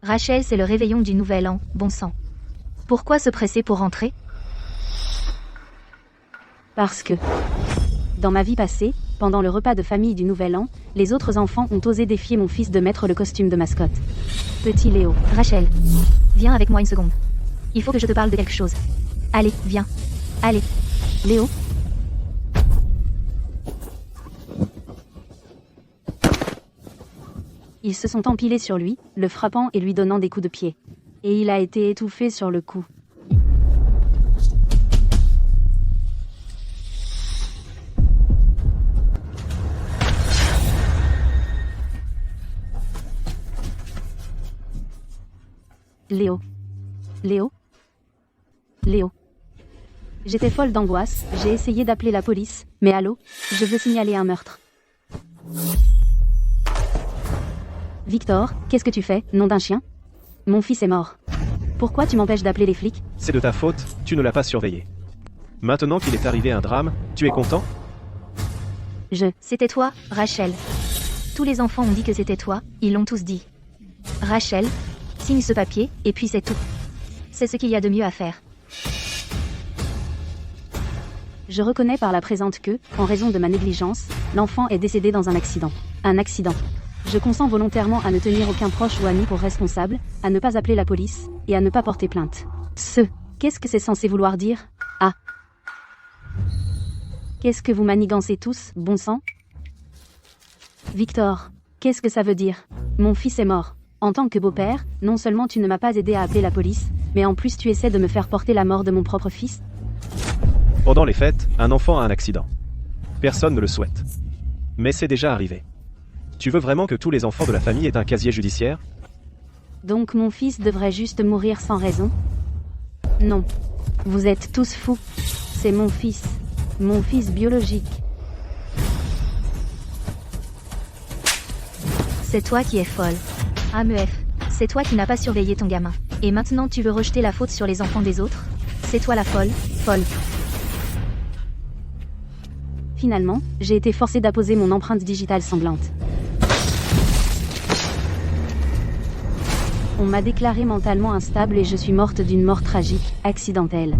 Rachel, c'est le réveillon du nouvel an, bon sang. Pourquoi se presser pour rentrer? Parce que, dans ma vie passée, pendant le repas de famille du Nouvel An, les autres enfants ont osé défier mon fils de mettre le costume de mascotte. Petit Léo. Rachel, viens avec moi une seconde. Il faut que je te parle de quelque chose. Allez, viens. Allez. Léo? Ils se sont empilés sur lui, le frappant et lui donnant des coups de pied. Et il a été étouffé sur le coup. Léo. Léo. Léo. J'étais folle d'angoisse, j'ai essayé d'appeler la police, mais allô, je veux signaler un meurtre. Victor, qu'est-ce que tu fais, nom d'un chien? Mon fils est mort. Pourquoi tu m'empêches d'appeler les flics? C'est de ta faute, tu ne l'as pas surveillé. Maintenant qu'il est arrivé un drame, tu es content? C'était toi, Rachel. Tous les enfants ont dit que c'était toi, ils l'ont tous dit. Rachel, signe ce papier, et puis c'est tout. C'est ce qu'il y a de mieux à faire. Je reconnais par la présente que, en raison de ma négligence, l'enfant est décédé dans un accident. Un accident. Je consens volontairement à ne tenir aucun proche ou ami pour responsable, à ne pas appeler la police, et à ne pas porter plainte. Qu'est-ce que c'est censé vouloir dire? Ah. Qu'est-ce que vous manigancez tous, bon sang? Victor, qu'est-ce que ça veut dire? Mon fils est mort. En tant que beau-père, non seulement tu ne m'as pas aidé à appeler la police, mais en plus tu essaies de me faire porter la mort de mon propre fils? Pendant les fêtes, un enfant a un accident. Personne ne le souhaite. Mais c'est déjà arrivé. Tu veux vraiment que tous les enfants de la famille aient un casier judiciaire? Donc mon fils devrait juste mourir sans raison? Non. Vous êtes tous fous. C'est mon fils biologique. C'est toi qui es folle. AMEF, c'est toi qui n'as pas surveillé ton gamin. Et maintenant tu veux rejeter la faute sur les enfants des autres? C'est toi la folle. Finalement, j'ai été forcée d'apposer mon empreinte digitale sanglante. On m'a déclarée mentalement instable et je suis morte d'une mort tragique, accidentelle.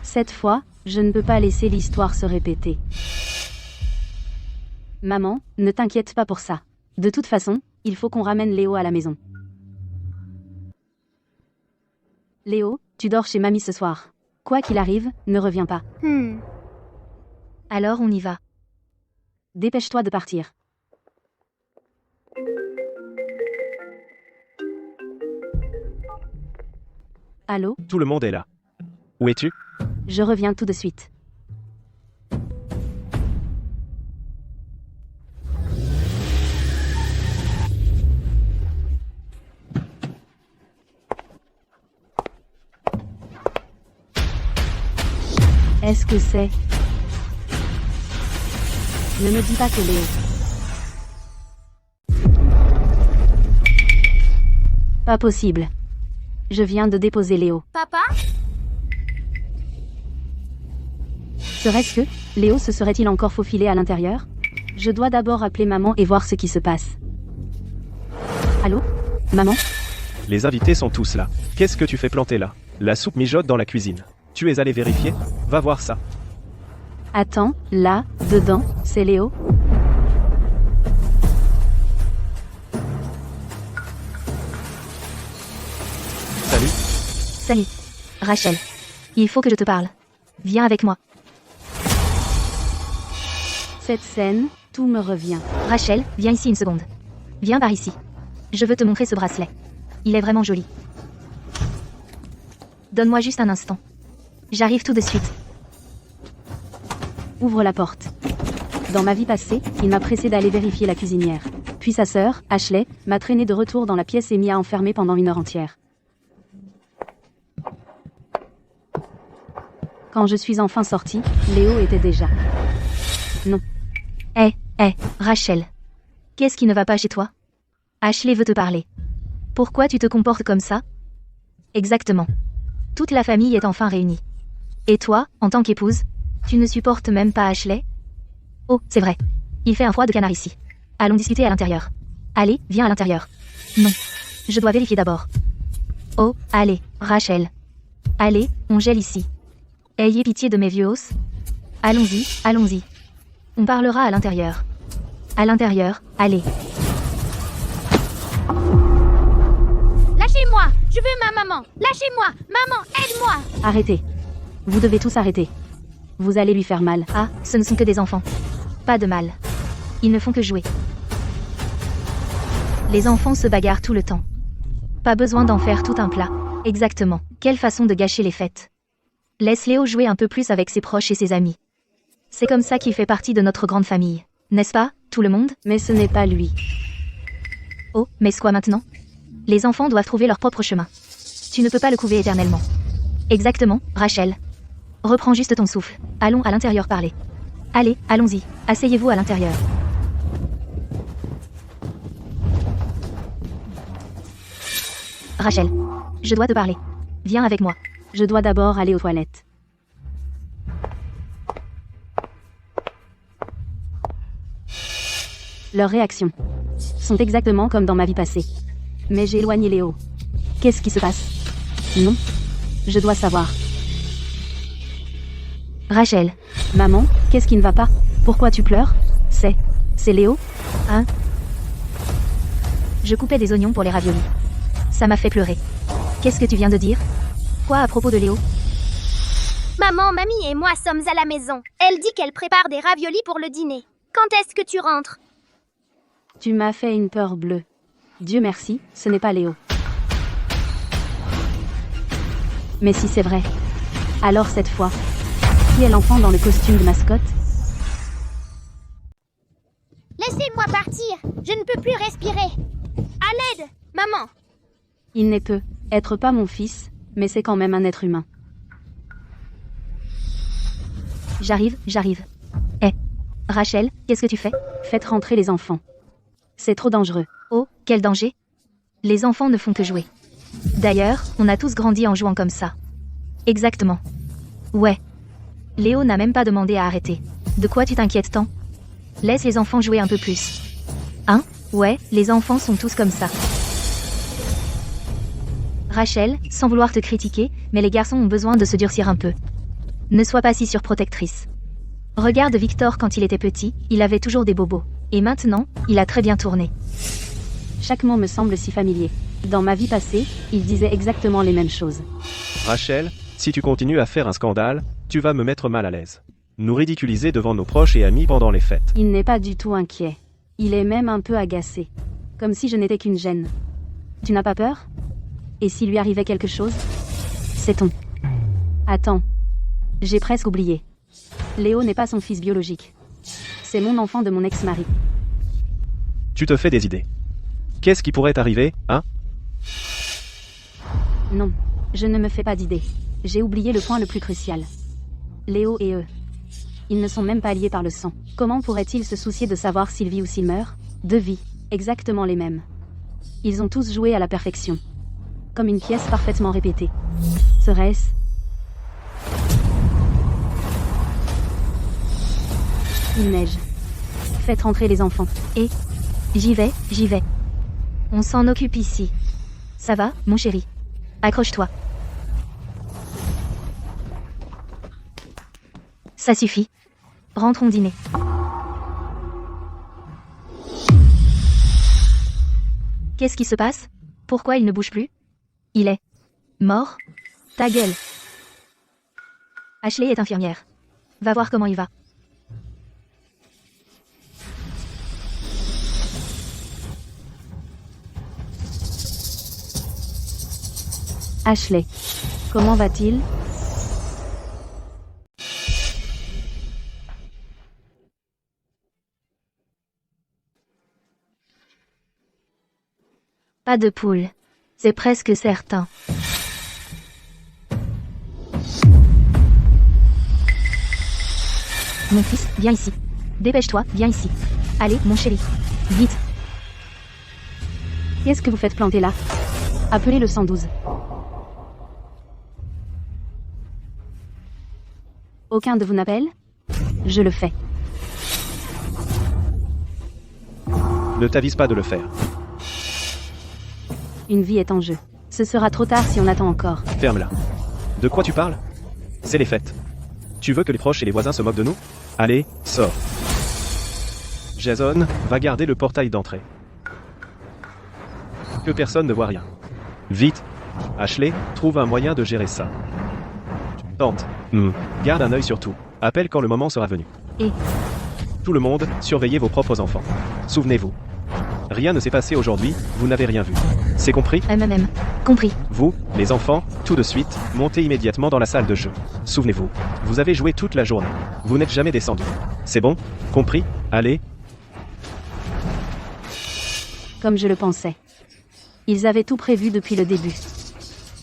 Cette fois, je ne peux pas laisser l'histoire se répéter. Maman, ne t'inquiète pas pour ça. De toute façon, il faut qu'on ramène Léo à la maison. Léo, tu dors chez mamie ce soir. Quoi qu'il arrive, ne reviens pas. Alors on y va. Dépêche-toi de partir. Allô? Tout le monde est là. Où es-tu? Je reviens tout de suite. Est-ce que c'est... Ne me dis pas que Léo... Pas possible. Je viens de déposer Léo. Papa? Serait-ce que Léo se serait-il encore faufilé à l'intérieur? Je dois d'abord appeler maman et voir ce qui se passe. Allô? Maman? Les invités sont tous là. Qu'est-ce que tu fais planter là? La soupe mijote dans la cuisine. Tu es allé vérifier? Va voir ça. Attends, là, dedans, c'est Léo? Salut. Salut. Rachel. Il faut que je te parle. Viens avec moi. Cette scène, tout me revient. Rachel, viens ici une seconde. Viens par ici. Je veux te montrer ce bracelet. Il est vraiment joli. Donne-moi juste un instant. J'arrive tout de suite. Ouvre la porte. Dans ma vie passée, il m'a pressé d'aller vérifier la cuisinière. Puis sa sœur, Ashley, m'a traîné de retour dans la pièce et m'y a enfermé pendant 1 heure entière. Quand je suis enfin sortie, Léo était déjà... Non. Rachel. Qu'est-ce qui ne va pas chez toi? Ashley veut te parler. Pourquoi tu te comportes comme ça? Exactement. Toute la famille est enfin réunie. Et toi, en tant qu'épouse, tu ne supportes même pas Ashley? Oh, c'est vrai. Il fait un froid de canard ici. Allons discuter à l'intérieur. Allez, viens à l'intérieur. Non. Je dois vérifier d'abord. Oh, allez, Rachel. Allez, on gèle ici. Ayez pitié de mes vieux os. Allons-y, allons-y. On parlera à l'intérieur. À l'intérieur, allez. Lâchez-moi! Je veux ma maman! Lâchez-moi! Maman, aide-moi! Arrêtez. Vous devez tous arrêter. Vous allez lui faire mal. Ah, ce ne sont que des enfants. Pas de mal. Ils ne font que jouer. Les enfants se bagarrent tout le temps. Pas besoin d'en faire tout un plat. Exactement. Quelle façon de gâcher les fêtes. Laisse Léo jouer un peu plus avec ses proches et ses amis. C'est comme ça qu'il fait partie de notre grande famille. N'est-ce pas, tout le monde? Mais ce n'est pas lui. Oh, mais quoi maintenant? Les enfants doivent trouver leur propre chemin. Tu ne peux pas le couver éternellement. Exactement, Rachel. Reprends juste ton souffle. Allons à l'intérieur parler. Allez, allons-y. Asseyez-vous à l'intérieur. Rachel. Je dois te parler. Viens avec moi. Je dois d'abord aller aux toilettes. Leurs réactions sont exactement comme dans ma vie passée. Mais j'ai éloigné Léo. Qu'est-ce qui se passe? Non. Je dois savoir. Rachel. Maman, qu'est-ce qui ne va pas? Pourquoi tu pleures? C'est Léo? Hein? Je coupais des oignons pour les raviolis. Ça m'a fait pleurer. Qu'est-ce que tu viens de dire? Quoi à propos de Léo? Maman, mamie et moi sommes à la maison. Elle dit qu'elle prépare des raviolis pour le dîner. Quand est-ce que tu rentres? Tu m'as fait une peur bleue. Dieu merci, ce n'est pas Léo. Mais si c'est vrai, alors cette fois, qui est l'enfant dans le costume de mascotte? Laissez-moi partir. Je ne peux plus respirer. À l'aide, maman. Il n'est peut être pas mon fils, mais c'est quand même un être humain. J'arrive. Eh, Rachel, qu'est-ce que tu fais? Faites rentrer les enfants. C'est trop dangereux. Oh, quel danger! Les enfants ne font que jouer. D'ailleurs, on a tous grandi en jouant comme ça. Exactement. Ouais. Léo n'a même pas demandé à arrêter. De quoi tu t'inquiètes tant? Laisse les enfants jouer un peu plus. Hein? Ouais, les enfants sont tous comme ça. Rachel, sans vouloir te critiquer, mais les garçons ont besoin de se durcir un peu. Ne sois pas si surprotectrice. Regarde Victor quand il était petit, il avait toujours des bobos. Et maintenant, il a très bien tourné. Chaque mot me semble si familier. Dans ma vie passée, il disait exactement les mêmes choses. Rachel, si tu continues à faire un scandale, tu vas me mettre mal à l'aise. Nous ridiculiser devant nos proches et amis pendant les fêtes. Il n'est pas du tout inquiet. Il est même un peu agacé. Comme si je n'étais qu'une gêne. Tu n'as pas peur? Et s'il lui arrivait quelque chose? Sait-on? Attends. J'ai presque oublié. Léo n'est pas son fils biologique. C'est mon enfant de mon ex-mari. Tu te fais des idées. Qu'est-ce qui pourrait arriver, hein? Non, je ne me fais pas d'idées. J'ai oublié le point le plus crucial. Léo et eux. Ils ne sont même pas liés par le sang. Comment pourraient-ils se soucier de savoir s'il vit ou s'il meurt? Deux vies, exactement les mêmes. Ils ont tous joué à la perfection. Comme une pièce parfaitement répétée. Serait-ce? Il neige. Faites rentrer les enfants. Et j'y vais. On s'en occupe ici. Ça va, mon chéri? Accroche-toi. Ça suffit. Rentrons dîner. Qu'est-ce qui se passe? Pourquoi il ne bouge plus? Il est mort? Ta gueule. Ashley est infirmière. Va voir comment il va. Ashley. Comment va-t-il? Pas de poule. C'est presque certain. Mon fils, viens ici. Dépêche-toi, viens ici. Allez, mon chéri. Vite. Qu'est-ce que vous faites planter là? Appelez le 112. Aucun de vous n'appelle? Je le fais. Ne t'avise pas de le faire. Une vie est en jeu. Ce sera trop tard si on attend encore. Ferme-la. De quoi tu parles? C'est les fêtes. Tu veux que les proches et les voisins se moquent de nous? Allez, sors. Jason, va garder le portail d'entrée. Que personne ne voit rien. Vite. Ashley, trouve un moyen de gérer ça. Tante. Garde un œil sur tout. Appelle quand le moment sera venu. Et Tout le monde, surveillez vos propres enfants. Souvenez-vous. Rien ne s'est passé aujourd'hui, vous n'avez rien vu. C'est compris? compris. Vous, les enfants, tout de suite, montez immédiatement dans la salle de jeu. Souvenez-vous, vous avez joué toute la journée. Vous n'êtes jamais descendu. C'est bon? Compris? Allez. Comme je le pensais. Ils avaient tout prévu depuis le début.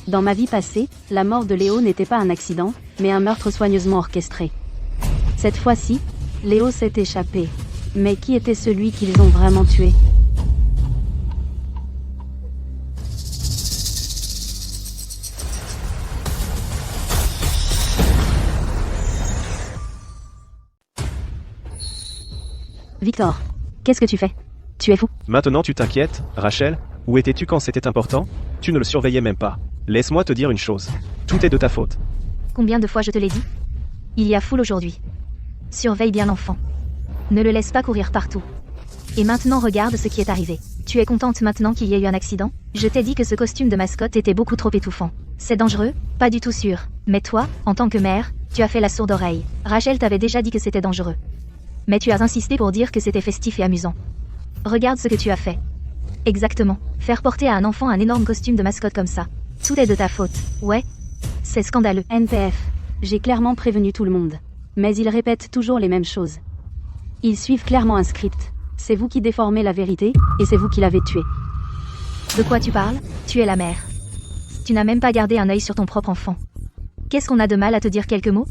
Dans ma vie passée, la mort de Léo n'était pas un accident, mais un meurtre soigneusement orchestré. Cette fois-ci, Léo s'est échappé. Mais qui était celui qu'ils ont vraiment tué? Victor, qu'est-ce que tu fais? Tu es fou? Maintenant tu t'inquiètes, Rachel? Où étais-tu quand c'était important? Tu ne le surveillais même pas. Laisse-moi te dire une chose. Tout est de ta faute. Combien de fois je te l'ai dit? Il y a foule aujourd'hui. Surveille bien l'enfant. Ne le laisse pas courir partout. Et maintenant regarde ce qui est arrivé. Tu es contente maintenant qu'il y ait eu un accident? Je t'ai dit que ce costume de mascotte était beaucoup trop étouffant. C'est dangereux? Pas du tout sûr. Mais toi, en tant que mère, tu as fait la sourde oreille. Rachel t'avait déjà dit que c'était dangereux. Mais tu as insisté pour dire que c'était festif et amusant. Regarde ce que tu as fait. Exactement. Faire porter à un enfant un énorme costume de mascotte comme ça. Tout est de ta faute. Ouais. C'est scandaleux. NPF. J'ai clairement prévenu tout le monde. Mais ils répètent toujours les mêmes choses. Ils suivent clairement un script. C'est vous qui déformez la vérité, et c'est vous qui l'avez tué. De quoi tu parles? Tu es la mère. Tu n'as même pas gardé un œil sur ton propre enfant. Qu'est-ce qu'on a de mal à te dire quelques mots?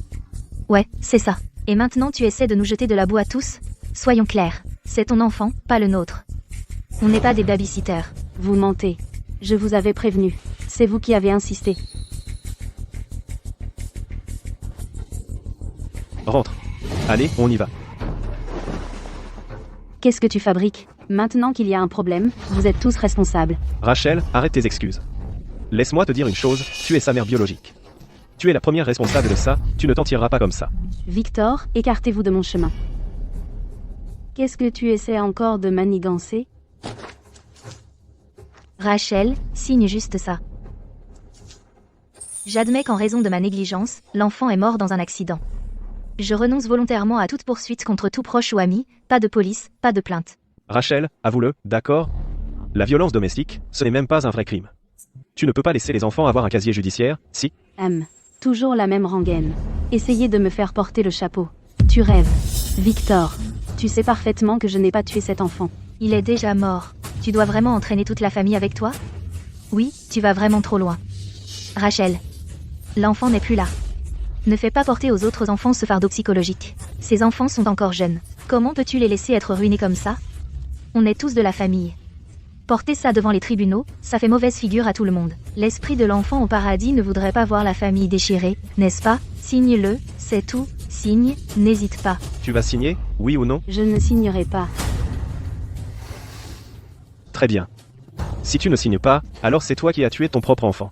Ouais, c'est ça. Et maintenant tu essaies de nous jeter de la boue à tous? Soyons clairs. C'est ton enfant, pas le nôtre. On n'est pas des babysitters. Vous mentez. Je vous avais prévenu. C'est vous qui avez insisté. Rentre. Allez, on y va. Qu'est-ce que tu fabriques? Maintenant qu'il y a un problème, vous êtes tous responsables. Rachel, arrête tes excuses. Laisse-moi te dire une chose, tu es sa mère biologique. Tu es la première responsable de ça, tu ne t'en tireras pas comme ça. Victor, écartez-vous de mon chemin. Qu'est-ce que tu essaies encore de manigancer? Rachel, signe juste ça. J'admets qu'en raison de ma négligence, l'enfant est mort dans un accident. Je renonce volontairement à toute poursuite contre tout proche ou ami, pas de police, pas de plainte. Rachel, avoue-le, d'accord? La violence domestique, ce n'est même pas un vrai crime. Tu ne peux pas laisser les enfants avoir un casier judiciaire, si? Toujours la même rengaine. Essayez de me faire porter le chapeau. Tu rêves. Victor, tu sais parfaitement que je n'ai pas tué cet enfant. Il est déjà mort. Tu dois vraiment entraîner toute la famille avec toi? Oui, tu vas vraiment trop loin. Rachel, l'enfant n'est plus là. Ne fais pas porter aux autres enfants ce fardeau psychologique. Ces enfants sont encore jeunes. Comment peux-tu les laisser être ruinés comme ça? On est tous de la famille. Porter ça devant les tribunaux, ça fait mauvaise figure à tout le monde. L'esprit de l'enfant au paradis ne voudrait pas voir la famille déchirée, n'est-ce pas? Signe-le, c'est tout. Signe, n'hésite pas. Tu vas signer, oui ou non? Je ne signerai pas. Très bien. Si tu ne signes pas, alors c'est toi qui as tué ton propre enfant.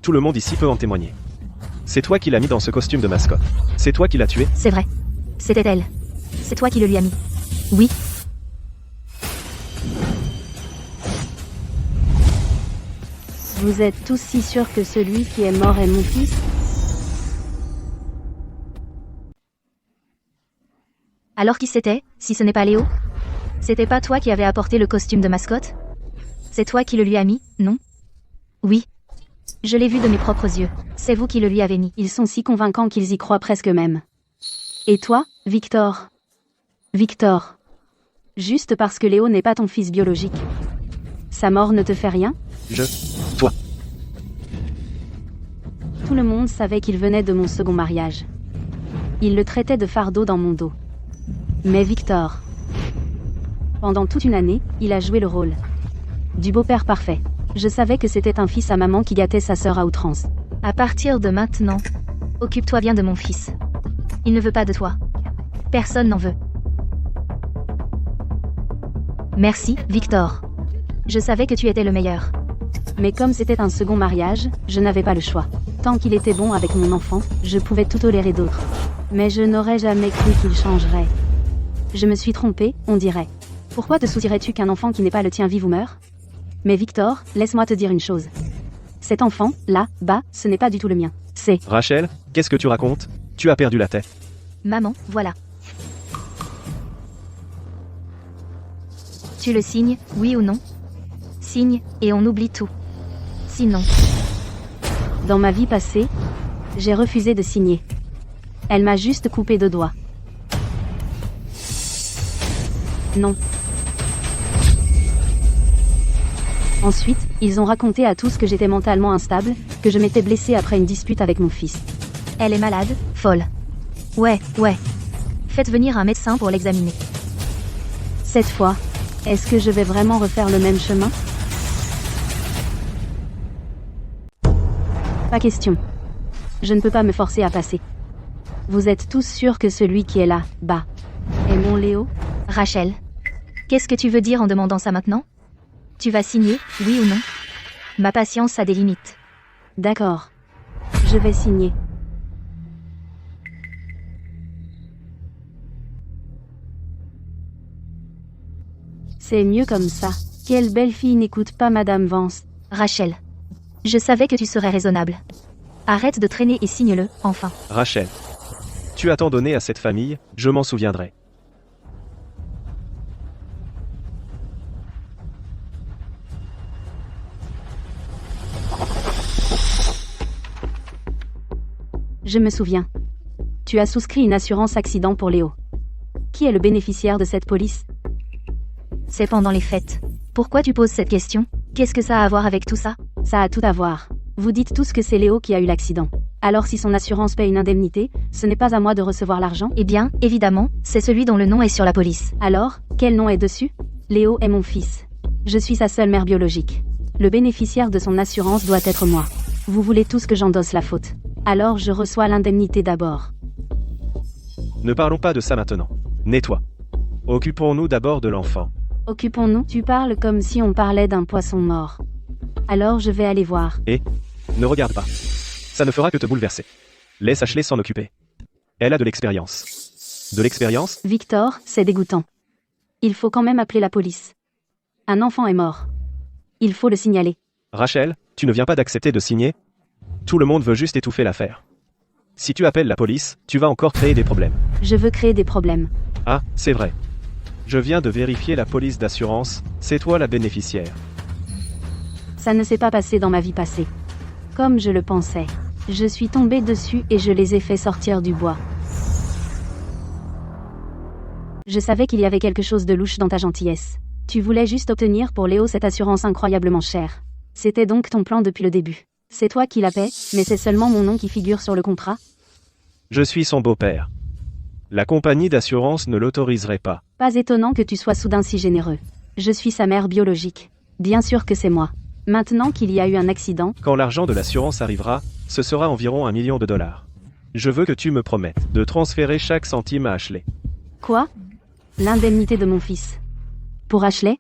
Tout le monde ici peut en témoigner. C'est toi qui l'as mis dans ce costume de mascotte. C'est toi qui l'as tué? C'est vrai. C'était elle. C'est toi qui le lui as mis. Oui. Vous êtes tous si sûrs que celui qui est mort est mon fils? Alors qui c'était, si ce n'est pas Léo? C'était pas toi qui avais apporté le costume de mascotte? C'est toi qui le lui as mis, non? Oui. Je l'ai vu de mes propres yeux. C'est vous qui le lui avez mis. Ils sont si convaincants qu'ils y croient presque même. Et toi, Victor? Victor. Juste parce que Léo n'est pas ton fils biologique. Sa mort ne te fait rien? Toi. Tout le monde savait qu'il venait de mon second mariage. Il le traitait de fardeau dans mon dos. Mais Victor. Pendant toute une année, il a joué le rôle du beau-père parfait. Je savais que c'était un fils à maman qui gâtait sa sœur à outrance. À partir de maintenant, occupe-toi bien de mon fils. Il ne veut pas de toi. Personne n'en veut. Merci, Victor. Je savais que tu étais le meilleur. Mais comme c'était un second mariage, je n'avais pas le choix. Tant qu'il était bon avec mon enfant, je pouvais tout tolérer d'autres. Mais je n'aurais jamais cru qu'il changerait. Je me suis trompée, on dirait. Pourquoi te soucierais-tu qu'un enfant qui n'est pas le tien vive ou meure? Mais Victor, laisse-moi te dire une chose. Cet enfant, là, bas, ce n'est pas du tout le mien. C'est... Rachel, qu'est-ce que tu racontes? Tu as perdu la tête. Maman, voilà. Tu le signes, oui ou non? Signe, et on oublie tout. Sinon... Dans ma vie passée, j'ai refusé de signer. Elle m'a juste coupé 2 doigts. Non. Ensuite, ils ont raconté à tous que j'étais mentalement instable, que je m'étais blessée après une dispute avec mon fils. Elle est malade, folle. Ouais. Faites venir un médecin pour l'examiner. Cette fois, est-ce que je vais vraiment refaire le même chemin? Pas question. Je ne peux pas me forcer à passer. Vous êtes tous sûrs que celui qui est là, bas, est mon Léo? Rachel. Qu'est-ce que tu veux dire en demandant ça maintenant? Tu vas signer, oui ou non? Ma patience a des limites. D'accord. Je vais signer. C'est mieux comme ça. Quelle belle fille n'écoute pas Madame Vance. Rachel. Je savais que tu serais raisonnable. Arrête de traîner et signe-le, enfin. Rachel. Tu as tant donné à cette famille, je m'en souviendrai. Je me souviens. Tu as souscrit une assurance accident pour Léo. Qui est le bénéficiaire de cette police? C'est pendant les fêtes. Pourquoi tu poses cette question? Qu'est-ce que ça a à voir avec tout ça? Ça a tout à voir. Vous dites tous que c'est Léo qui a eu l'accident. Alors si son assurance paie une indemnité, ce n'est pas à moi de recevoir l'argent? Eh bien, évidemment, c'est celui dont le nom est sur la police. Alors, quel nom est dessus? Léo est mon fils. Je suis sa seule mère biologique. Le bénéficiaire de son assurance doit être moi. Vous voulez tous que j'endosse la faute. Alors je reçois l'indemnité d'abord. Ne parlons pas de ça maintenant. Nettoie. Occupons-nous d'abord de l'enfant. Occupons-nous? Tu parles comme si on parlait d'un poisson mort. Alors je vais aller voir. Et ne regarde pas. Ça ne fera que te bouleverser. Laisse Ashley s'en occuper. Elle a de l'expérience. De l'expérience? Victor, c'est dégoûtant. Il faut quand même appeler la police. Un enfant est mort. Il faut le signaler. Rachel, tu ne viens pas d'accepter de signer? Tout le monde veut juste étouffer l'affaire. Si tu appelles la police, tu vas encore créer des problèmes. Je veux créer des problèmes. Ah, c'est vrai. Je viens de vérifier la police d'assurance, c'est toi la bénéficiaire. Ça ne s'est pas passé dans ma vie passée. Comme je le pensais. Je suis tombée dessus et je les ai fait sortir du bois. Je savais qu'il y avait quelque chose de louche dans ta gentillesse. Tu voulais juste obtenir pour Léo cette assurance incroyablement chère. C'était donc ton plan depuis le début. C'est toi qui la paie, mais c'est seulement mon nom qui figure sur le contrat? Je suis son beau-père. La compagnie d'assurance ne l'autoriserait pas. Pas étonnant que tu sois soudain si généreux. Je suis sa mère biologique. Bien sûr que c'est moi. Maintenant qu'il y a eu un accident... Quand l'argent de l'assurance arrivera, ce sera environ $1 million. Je veux que tu me promettes de transférer chaque centime à Ashley. Quoi? L'indemnité de mon fils. Pour Ashley?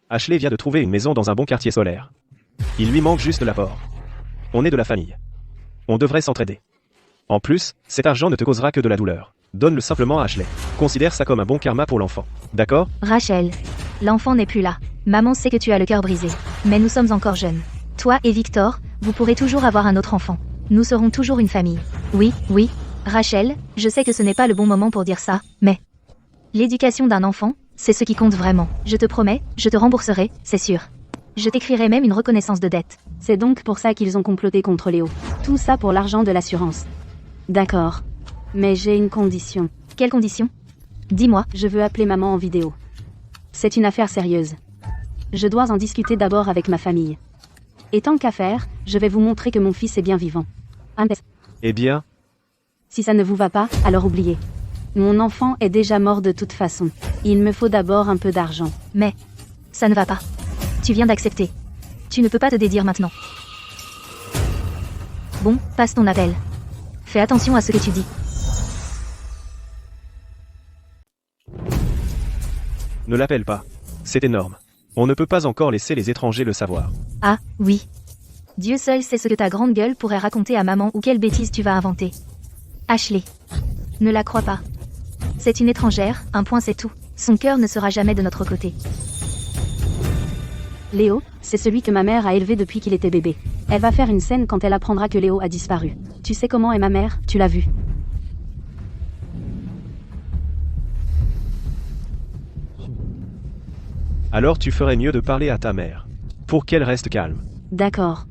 Ashley vient de trouver une maison dans un bon quartier solaire. Il lui manque juste l'apport. On est de la famille. On devrait s'entraider. En plus, cet argent ne te causera que de la douleur. Donne-le simplement à Ashley. Considère ça comme un bon karma pour l'enfant. D'accord? Rachel. L'enfant n'est plus là. Maman sait que tu as le cœur brisé. Mais nous sommes encore jeunes. Toi et Victor, vous pourrez toujours avoir un autre enfant. Nous serons toujours une famille. Oui. Rachel, je sais que ce n'est pas le bon moment pour dire ça, mais... L'éducation d'un enfant, c'est ce qui compte vraiment. Je te promets, je te rembourserai, c'est sûr. Je t'écrirai même une reconnaissance de dette. C'est donc pour ça qu'ils ont comploté contre Léo. Tout ça pour l'argent de l'assurance. D'accord. Mais j'ai une condition. Quelle condition? Dis-moi. Je veux appeler maman en vidéo. C'est une affaire sérieuse. Je dois en discuter d'abord avec ma famille. Et tant qu'à faire, je vais vous montrer que mon fils est bien vivant. Eh bien? Si ça ne vous va pas, alors oubliez. Mon enfant est déjà mort de toute façon. Il me faut d'abord un peu d'argent. Mais... ça ne va pas. Tu viens d'accepter. Tu ne peux pas te dédire maintenant. Bon, passe ton appel. Fais attention à ce que tu dis. Ne l'appelle pas. C'est énorme. On ne peut pas encore laisser les étrangers le savoir. Ah, oui. Dieu seul sait ce que ta grande gueule pourrait raconter à maman ou quelle bêtise tu vas inventer. Ashley. Ne la crois pas. C'est une étrangère, un point c'est tout. Son cœur ne sera jamais de notre côté. Léo, c'est celui que ma mère a élevé depuis qu'il était bébé. Elle va faire une scène quand elle apprendra que Léo a disparu. Tu sais comment est ma mère, tu l'as vu. Alors tu ferais mieux de parler à ta mère. Pour qu'elle reste calme. D'accord.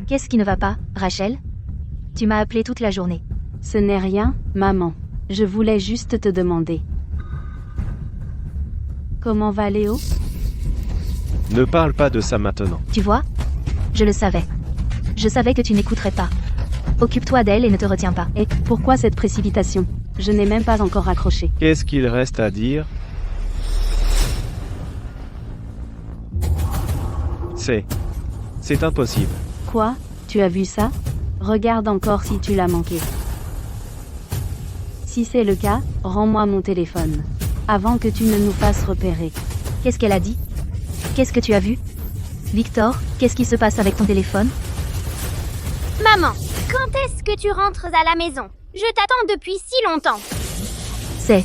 Qu'est-ce qui ne va pas, Rachel? Tu m'as appelé toute la journée. Ce n'est rien, maman. Je voulais juste te demander. Comment va Léo? Ne parle pas de ça maintenant. Tu vois? Je le savais. Je savais que tu n'écouterais pas. Occupe-toi d'elle et ne te retiens pas. Et pourquoi cette précipitation? Je n'ai même pas encore raccroché. Qu'est-ce qu'il reste à dire? C'est impossible. Quoi? Tu as vu ça? Regarde encore si tu l'as manqué. Si c'est le cas, rends-moi mon téléphone. Avant que tu ne nous fasses repérer. Qu'est-ce qu'elle a dit? Qu'est-ce que tu as vu? Victor, qu'est-ce qui se passe avec ton téléphone? Maman, quand est-ce que tu rentres à la maison? Je t'attends depuis si longtemps. C'est.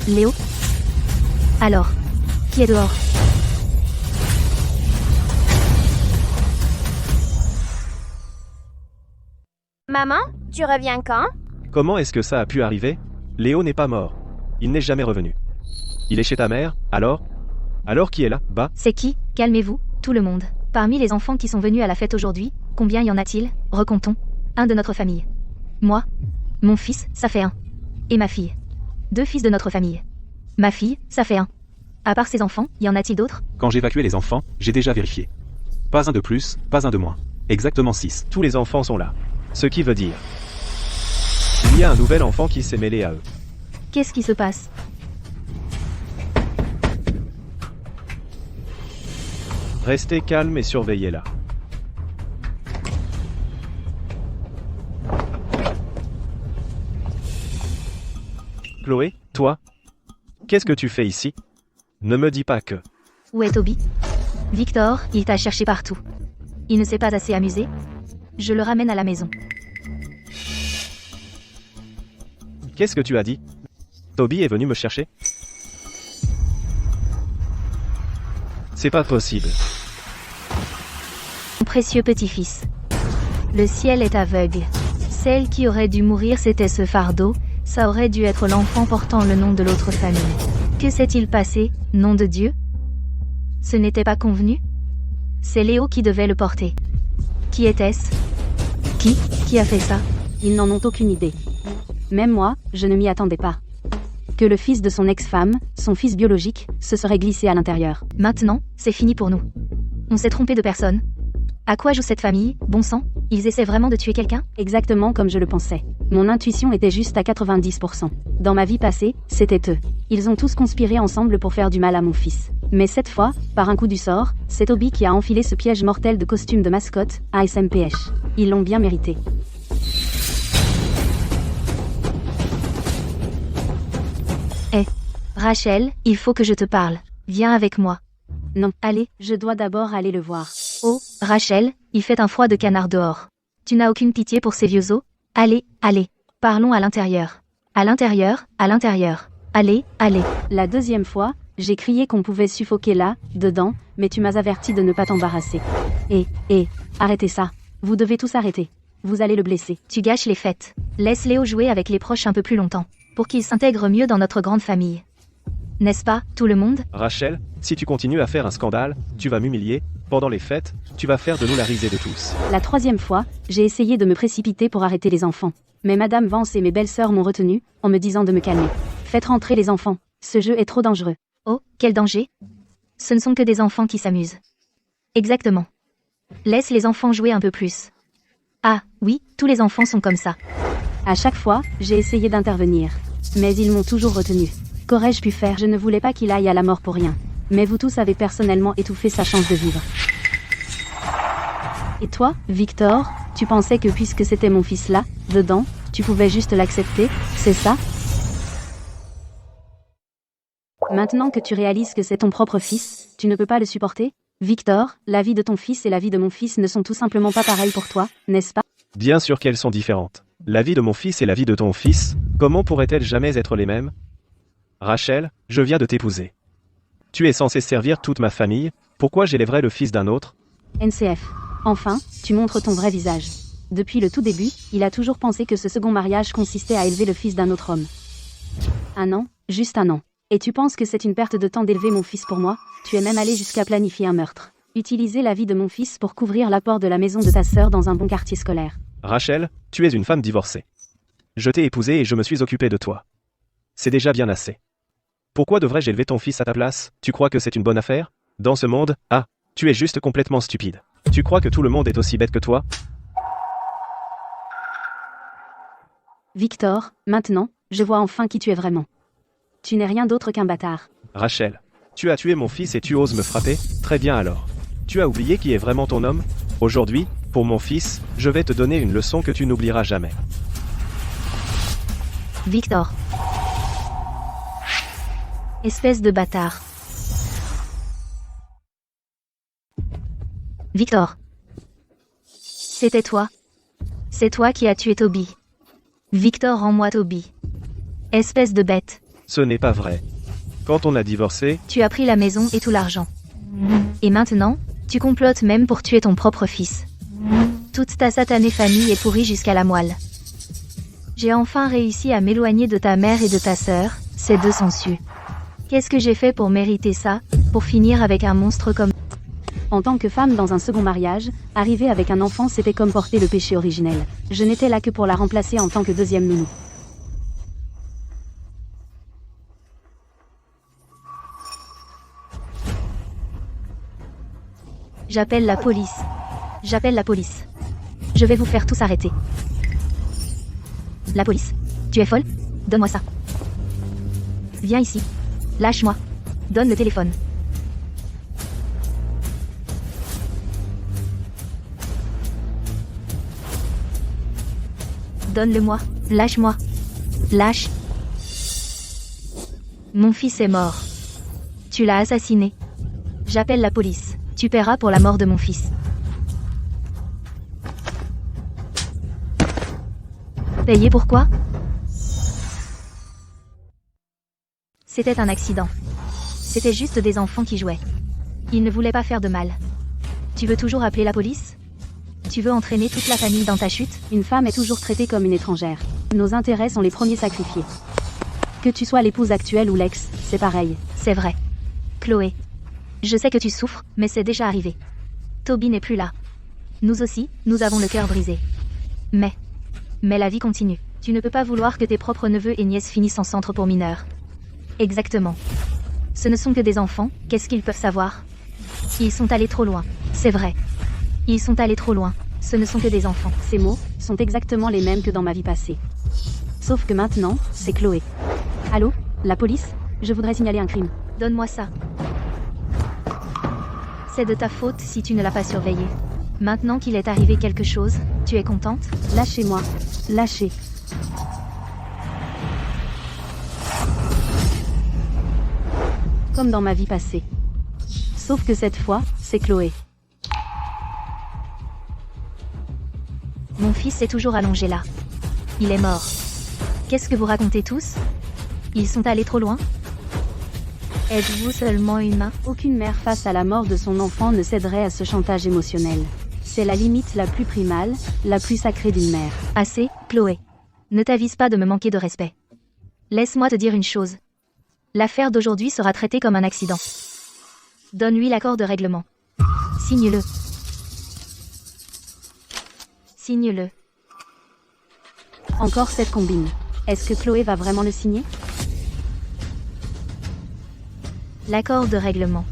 Léo? Alors, qui est dehors? Maman, tu reviens quand? Comment est-ce que ça a pu arriver? Léo n'est pas mort. Il n'est jamais revenu. Il est chez ta mère, alors? Alors qui est là, bas? C'est qui? Calmez-vous, tout le monde. Parmi les enfants qui sont venus à la fête aujourd'hui, combien y en a-t-il? Recomptons. Un de notre famille. Moi. Mon fils, ça fait un. Et ma fille. 2 fils de notre famille. Ma fille, ça fait un. À part ces enfants, y en a-t-il d'autres? Quand j'évacuais les enfants, j'ai déjà vérifié. Pas un de plus, pas un de moins. Exactement 6. Tous les enfants sont là. Ce qui veut dire... Il y a un nouvel enfant qui s'est mêlé à eux. Qu'est-ce qui se passe? Restez calme et surveillez-la. Chloé, toi? Qu'est-ce que tu fais ici? Ne me dis pas que... Où est Toby? Victor, il t'a cherché partout. Il ne s'est pas assez amusé? Je le ramène à la maison. Qu'est-ce que tu as dit? Toby est venu me chercher? C'est pas possible. Mon précieux petit-fils. Le ciel est aveugle. Celle qui aurait dû mourir, c'était ce fardeau. Ça aurait dû être l'enfant portant le nom de l'autre famille. Que s'est-il passé, nom de Dieu? Ce n'était pas convenu? C'est Léo qui devait le porter. Qui était-ce? Qui a fait ça? Ils n'en ont aucune idée. Même moi, je ne m'y attendais pas. Que le fils de son ex-femme, son fils biologique, se serait glissé à l'intérieur. Maintenant, c'est fini pour nous. On s'est trompé de personne. À quoi joue cette famille, bon sang? Ils essaient vraiment de tuer quelqu'un? Exactement comme je le pensais. Mon intuition était juste à 90%. Dans ma vie passée, c'était eux. Ils ont tous conspiré ensemble pour faire du mal à mon fils. Mais cette fois, par un coup du sort, c'est Toby qui a enfilé ce piège mortel de costume de mascotte, à SMPH. Ils l'ont bien mérité. Rachel, il faut que je te parle. Viens avec moi. Non, allez, je dois d'abord aller le voir. Oh, Rachel, il fait un froid de canard dehors. Tu n'as aucune pitié pour ces vieux os? Allez, parlons à l'intérieur. À l'intérieur. Allez. La deuxième fois, j'ai crié qu'on pouvait suffoquer là, dedans, mais tu m'as averti de ne pas t'embarrasser. Arrêtez ça. Vous devez tous arrêter. Vous allez le blesser. Tu gâches les fêtes. Laisse Léo jouer avec les proches un peu plus longtemps, pour qu'il s'intègre mieux dans notre grande famille. N'est-ce pas, tout le monde? Rachel, si tu continues à faire un scandale, tu vas m'humilier. Pendant les fêtes, tu vas faire de nous la risée de tous. La troisième fois, j'ai essayé de me précipiter pour arrêter les enfants. Mais Madame Vance et mes belles-sœurs m'ont retenu, en me disant de me calmer. Faites rentrer les enfants. Ce jeu est trop dangereux. Oh, quel danger? Ce ne sont que des enfants qui s'amusent. Exactement. Laisse les enfants jouer un peu plus. Ah, oui, tous les enfants sont comme ça. À chaque fois, j'ai essayé d'intervenir. Mais ils m'ont toujours retenu. Qu'aurais-je pu faire? Je ne voulais pas qu'il aille à la mort pour rien. Mais vous tous avez personnellement étouffé sa chance de vivre. Et toi, Victor, tu pensais que puisque c'était mon fils là, dedans, tu Tu pouvais juste l'accepter, c'est ça? Maintenant que tu réalises que c'est ton propre fils, tu ne peux pas le supporter? Victor, la vie de ton fils et la vie de mon fils ne sont tout simplement pas pareilles pour toi, n'est-ce pas? Bien sûr qu'elles sont différentes. La vie de mon fils et la vie de ton fils, comment pourraient-elles jamais être les mêmes? Rachel, je viens de t'épouser. Tu es censé servir toute ma famille, pourquoi j'élèverais le fils d'un autre? NCF. Enfin, tu montres ton vrai visage. Depuis le tout début, il a toujours pensé que ce second mariage consistait à élever le fils d'un autre homme. Un an, juste un an. Et tu penses que c'est une perte de temps d'élever mon fils pour moi? Tu es même allé jusqu'à planifier un meurtre. Utiliser la vie de mon fils pour couvrir l'apport de la maison de ta sœur dans un bon quartier scolaire. Rachel, tu es une femme divorcée. Je t'ai épousée et je me suis occupé de toi. C'est déjà bien assez. Pourquoi devrais-je élever ton fils à ta place? Tu crois que c'est une bonne affaire? Dans ce monde, tu es juste complètement stupide. Tu crois que tout le monde est aussi bête que toi? Victor, maintenant, je vois enfin qui tu es vraiment. Tu n'es rien d'autre qu'un bâtard. Rachel, tu as tué mon fils et tu oses me frapper? Très bien alors. Tu as oublié qui est vraiment ton homme? Aujourd'hui, pour mon fils, je vais te donner une leçon que tu n'oublieras jamais. Victor. Espèce de bâtard. Victor. C'était toi. C'est toi qui as tué Toby. Victor, rends-moi Toby. Espèce de bête. Ce n'est pas vrai. Quand on a divorcé, Tu as pris la maison et tout l'argent. Et maintenant, tu complotes même pour tuer ton propre fils. Toute ta satanée famille est pourrie jusqu'à la moelle. J'ai enfin réussi à m'éloigner de ta mère et de ta sœur, ces deux sangsues. Qu'est-ce que j'ai fait pour mériter ça, pour finir avec un monstre comme... En tant que femme dans un second mariage, arriver avec un enfant c'était comme porter le péché originel. Je n'étais là que pour la remplacer en tant que deuxième nounou. J'appelle la police. J'appelle la police. Je vais vous faire tous arrêter. La police. Tu es folle? Donne-moi ça. Viens ici. Lâche-moi. Donne le téléphone. Donne-le-moi. Lâche-moi. Lâche. Mon fils est mort. Tu l'as assassiné. J'appelle la police. Tu paieras pour la mort de mon fils. Payer pourquoi? C'était un accident. C'était juste des enfants qui jouaient. Ils ne voulaient pas faire de mal. Tu veux toujours appeler la police? Tu veux entraîner toute la famille dans ta chute? Une femme est toujours traitée comme une étrangère. Nos intérêts sont les premiers sacrifiés. Que tu sois l'épouse actuelle ou l'ex, c'est pareil. C'est vrai. Chloé. Je sais que tu souffres, mais c'est déjà arrivé. Toby n'est plus là. Nous aussi, nous avons le cœur brisé. Mais la vie continue. Tu ne peux pas vouloir que tes propres neveux et nièces finissent en centre pour mineurs. Exactement. Ce ne sont que des enfants, qu'est-ce qu'ils peuvent savoir? Ils sont allés trop loin. C'est vrai. Ils sont allés trop loin. Ce ne sont que des enfants. Ces mots sont exactement les mêmes que dans ma vie passée. Sauf que maintenant, c'est Chloé. Allô? La police? Je voudrais signaler un crime. Donne-moi ça. C'est de ta faute si tu ne l'as pas surveillé. Maintenant qu'il est arrivé quelque chose, tu es contente? Lâchez-moi. Lâchez. Comme dans ma vie passée. Sauf que cette fois, c'est Chloé. Mon fils est toujours allongé là. Il est mort. Qu'est-ce que vous racontez tous? Ils sont allés trop loin? Êtes-vous seulement humain? Aucune mère face à la mort de son enfant ne céderait à ce chantage émotionnel. C'est la limite la plus primale, la plus sacrée d'une mère. Assez, Chloé. Ne t'avise pas de me manquer de respect. Laisse-moi te dire une chose. L'affaire d'aujourd'hui sera traitée comme un accident. Donne-lui l'accord de règlement. Signe-le. Signe-le. Encore cette combine. Est-ce que Chloé va vraiment le signer? L'accord de règlement.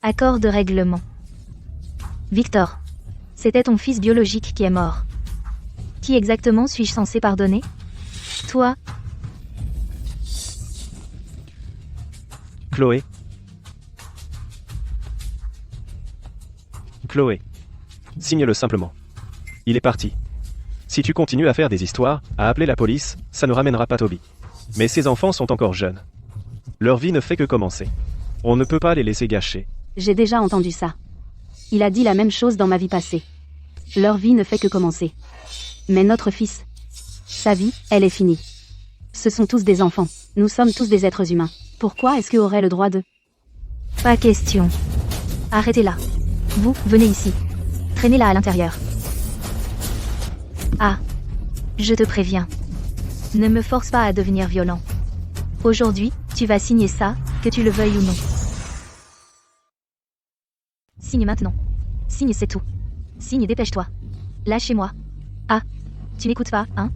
Accord de règlement. Victor. C'était ton fils biologique qui est mort. Qui exactement suis-je censé pardonner? Toi? Chloé. Chloé. Signe-le simplement. Il est parti. Si tu continues à faire des histoires, à appeler la police, ça ne ramènera pas Toby. Mais ces enfants sont encore jeunes. Leur vie ne fait que commencer. On ne peut pas les laisser gâcher. J'ai déjà entendu ça. Il a dit la même chose dans ma vie passée. Leur vie ne fait que commencer. Mais notre fils, sa vie, elle est finie. Ce sont tous des enfants. Nous sommes tous des êtres humains. Pourquoi est-ce qu'eux auraient le droit de... Pas question. Arrêtez-la. Vous, venez ici. Traînez-la à l'intérieur. Ah. Je te préviens. Ne me force pas à devenir violent. Aujourd'hui, tu vas signer ça, que tu le veuilles ou non. Signe maintenant. Signe, c'est tout. Signe, dépêche-toi. Lâchez-moi. Ah. Tu n'écoutes pas, hein?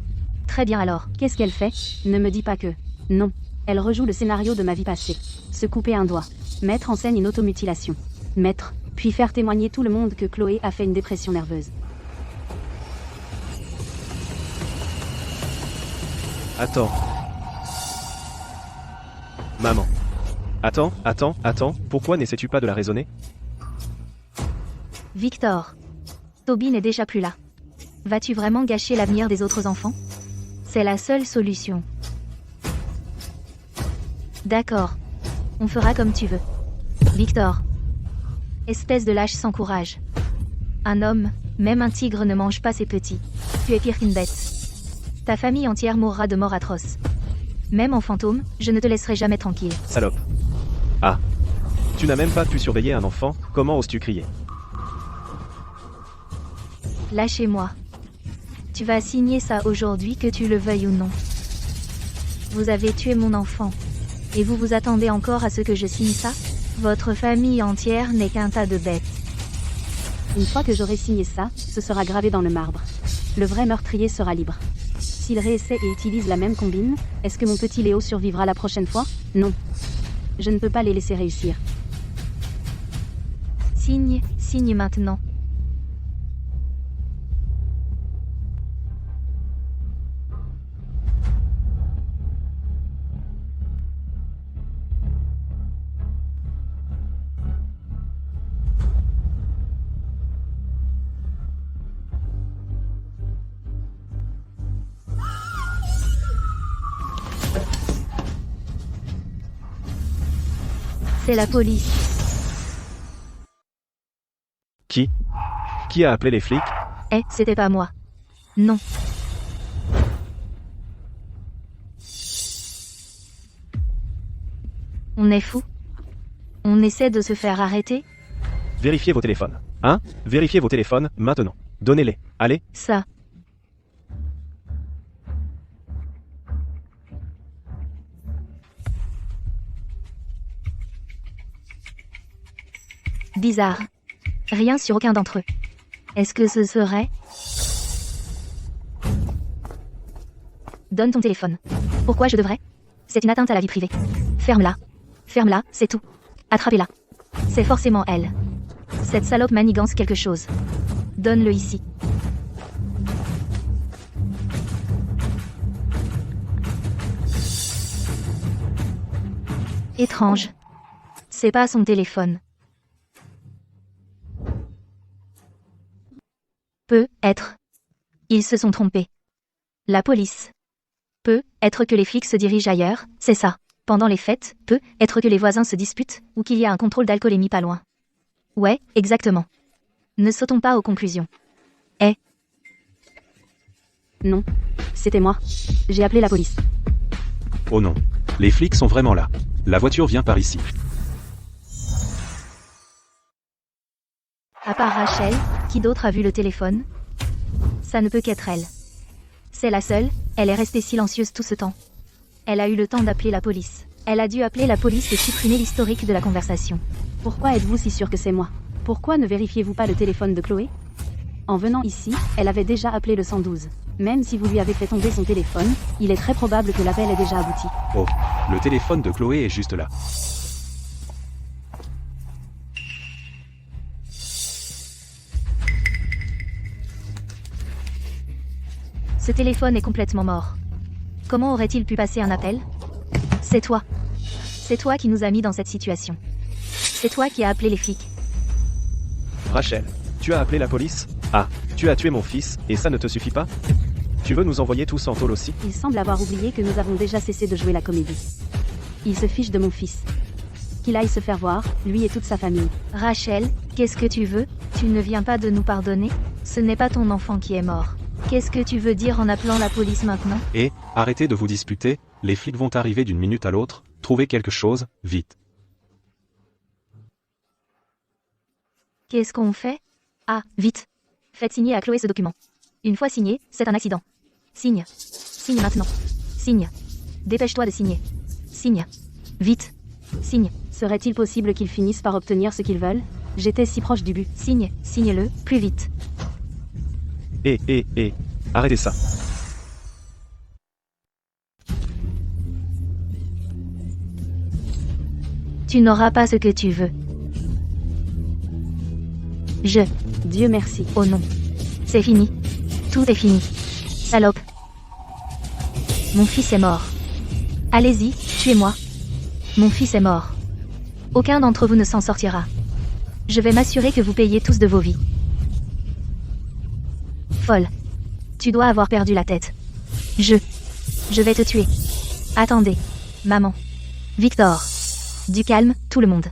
Très bien alors. Qu'est-ce qu'elle fait? Ne me dis pas que... Non. Elle rejoue le scénario de ma vie passée. Se couper un doigt. Mettre en scène une automutilation. Mettre, puis faire témoigner tout le monde que Chloé a fait une dépression nerveuse. Attends. Maman. Attends, pourquoi n'essaies-tu pas de la raisonner? Victor. Toby n'est déjà plus là. Vas-tu vraiment gâcher l'avenir des autres enfants? C'est la seule solution. D'accord. On fera comme tu veux. Victor. Espèce de lâche sans courage. Un homme, même un tigre ne mange pas ses petits. Tu es pire qu'une bête. Ta famille entière mourra de mort atroce. Même en fantôme, je ne te laisserai jamais tranquille. Salope. Ah. Tu n'as même pas pu surveiller un enfant, comment oses-tu crier? Lâchez-moi. Tu vas signer ça aujourd'hui que tu le veuilles ou non. Vous avez tué mon enfant. Et vous vous attendez encore à ce que je signe ça? Votre famille entière n'est qu'un tas de bêtes. Une fois que j'aurai signé ça, ce sera gravé dans le marbre. Le vrai meurtrier sera libre. S'il réessaie et utilise la même combine, est-ce que mon petit Léo survivra la prochaine fois? Non. Je ne peux pas les laisser réussir. Signe maintenant. C'est la police. Qui? Qui a appelé les flics? C'était pas moi. Non. On est fou? On essaie de se faire arrêter? Vérifiez vos téléphones. Hein? Vérifiez vos téléphones, maintenant. Donnez-les. Allez. Ça. Bizarre. Rien sur aucun d'entre eux. Est-ce que ce serait... Donne ton téléphone. Pourquoi je devrais? C'est une atteinte à la vie privée. Ferme-la. Ferme-la, c'est tout. Attrapez-la. C'est forcément elle. Cette salope manigance quelque chose. Donne-le ici. Étrange. C'est pas son téléphone. Peut être. Ils se sont trompés. La police. Peut être que les flics se dirigent ailleurs, c'est ça. Pendant les fêtes, peut être que les voisins se disputent, ou qu'il y a un contrôle d'alcoolémie pas loin. Ouais, exactement. Ne sautons pas aux conclusions. Non. C'était moi. J'ai appelé la police. Oh non. Les flics sont vraiment là. La voiture vient par ici. À part Rachel, qui d'autre a vu le téléphone? Ça ne peut qu'être elle. C'est la seule, elle est restée silencieuse tout ce temps. Elle a eu le temps d'appeler la police. Elle a dû appeler la police et supprimer l'historique de la conversation. Pourquoi êtes-vous si sûr que c'est moi? Pourquoi ne vérifiez-vous pas le téléphone de Chloé? En venant ici, elle avait déjà appelé le 112. Même si vous lui avez fait tomber son téléphone, il est très probable que l'appel ait déjà abouti. Oh, le téléphone de Chloé est juste là. Ce téléphone est complètement mort. Comment aurait-il pu passer un appel? C'est toi. C'est toi qui nous as mis dans cette situation. C'est toi qui as appelé les flics. Rachel, tu as appelé la police? Ah, tu as tué mon fils, et ça ne te suffit pas? Tu veux nous envoyer tous en tôle aussi? Il semble avoir oublié que nous avons déjà cessé de jouer la comédie. Il se fiche de mon fils. Qu'il aille se faire voir, lui et toute sa famille. Rachel, qu'est-ce que tu veux? Tu ne viens pas de nous pardonner? Ce n'est pas ton enfant qui est mort. Qu'est-ce que tu veux dire en appelant la police maintenant? Et, arrêtez de vous disputer, les flics vont arriver d'une minute à l'autre, trouvez quelque chose, vite. Qu'est-ce qu'on fait? Ah, vite. Faites signer à Chloé ce document. Une fois signé, c'est un accident. Signe. Signe maintenant. Signe. Dépêche-toi de signer. Signe. Vite. Signe. Serait-il possible qu'ils finissent par obtenir ce qu'ils veulent? J'étais si proche du but. Signe. Signe-le, plus vite. Arrêtez ça. Tu n'auras pas ce que tu veux. Dieu merci. Oh non. C'est fini. Tout est fini. Salope. Mon fils est mort. Allez-y, tuez-moi. Mon fils est mort. Aucun d'entre vous ne s'en sortira. Je vais m'assurer que vous payez tous de vos vies. Folle. Tu dois avoir perdu la tête. Je vais te tuer. Attendez. Maman. Victor. Du calme, tout le monde.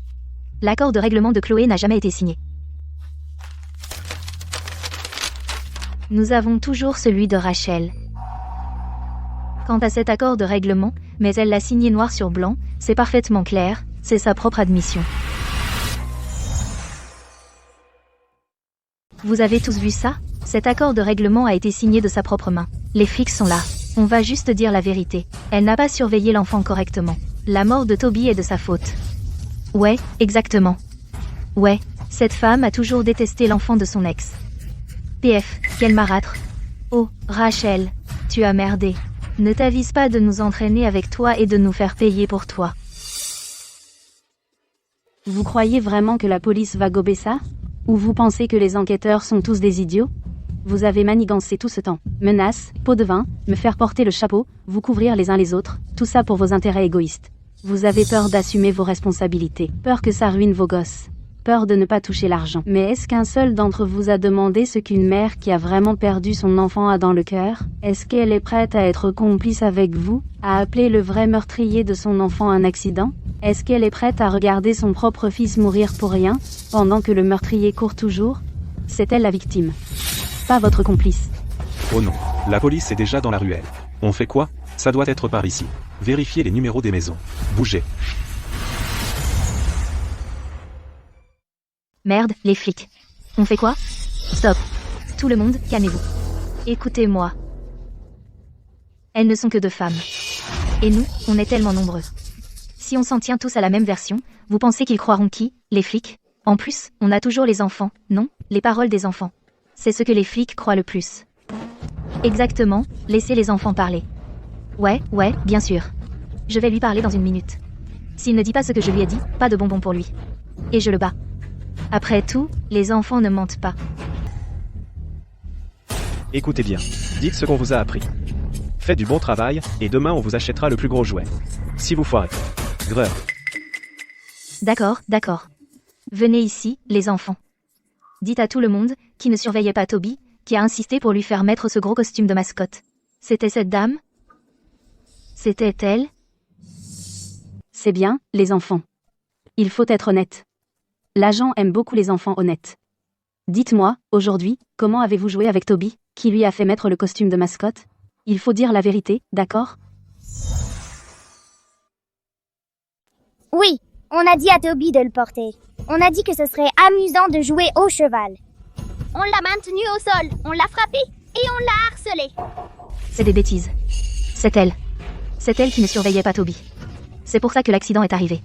L'accord de règlement de Chloé n'a jamais été signé. Nous avons toujours celui de Rachel. Quant à cet accord de règlement, mais elle l'a signé noir sur blanc, c'est parfaitement clair, c'est sa propre admission. Vous avez tous vu ça? Cet accord de règlement a été signé de sa propre main. Les flics sont là. On va juste dire la vérité. Elle n'a pas surveillé l'enfant correctement. La mort de Toby est de sa faute. Ouais, exactement. Ouais, cette femme a toujours détesté l'enfant de son ex. PF, quel marâtre. Oh, Rachel, tu as merdé. Ne t'avise pas de nous entraîner avec toi et de nous faire payer pour toi. Vous croyez vraiment que la police va gober ça? Ou vous pensez que les enquêteurs sont tous des idiots? Vous avez manigancé tout ce temps. Menaces, pots de vin, me faire porter le chapeau, vous couvrir les uns les autres, tout ça pour vos intérêts égoïstes. Vous avez peur d'assumer vos responsabilités, peur que ça ruine vos gosses. Peur de ne pas toucher l'argent. Mais est-ce qu'un seul d'entre vous a demandé ce qu'une mère qui a vraiment perdu son enfant a dans le cœur? Est-ce qu'elle est prête à être complice avec vous? À appeler le vrai meurtrier de son enfant un accident? Est-ce qu'elle est prête à regarder son propre fils mourir pour rien, pendant que le meurtrier court toujours? C'est elle la victime. Pas votre complice. Oh non, la police est déjà dans la ruelle. On fait quoi? Ça doit être par ici. Vérifiez les numéros des maisons. Bougez. Merde, les flics. On fait quoi? Stop. Tout le monde, calmez-vous. Écoutez-moi. Elles ne sont que deux femmes. Et nous, on est tellement nombreux. Si on s'en tient tous à la même version, vous pensez qu'ils croiront qui? Les flics? En plus, on a toujours les enfants, non? Les paroles des enfants. C'est ce que les flics croient le plus. Exactement, laissez les enfants parler. Ouais, bien sûr. Je vais lui parler dans une minute. S'il ne dit pas ce que je lui ai dit, pas de bonbons pour lui. Et je le bats. Après tout, les enfants ne mentent pas. Écoutez bien, dites ce qu'on vous a appris. Faites du bon travail, et demain on vous achètera le plus gros jouet. Si vous foirez. Greur. D'accord. Venez ici, les enfants. Dites à tout le monde, qui ne surveillait pas Toby, qui a insisté pour lui faire mettre ce gros costume de mascotte. C'était cette dame? C'était elle? C'est bien, les enfants. Il faut être honnête. L'agent aime beaucoup les enfants honnêtes. Dites-moi, aujourd'hui, comment avez-vous joué avec Toby, qui lui a fait mettre le costume de mascotte? Il faut dire la vérité, d'accord? Oui, on a dit à Toby de le porter. On a dit que ce serait amusant de jouer au cheval. On l'a maintenu au sol, on l'a frappé et on l'a harcelé. C'est des bêtises. C'est elle. C'est elle qui ne surveillait pas Toby. C'est pour ça que l'accident est arrivé.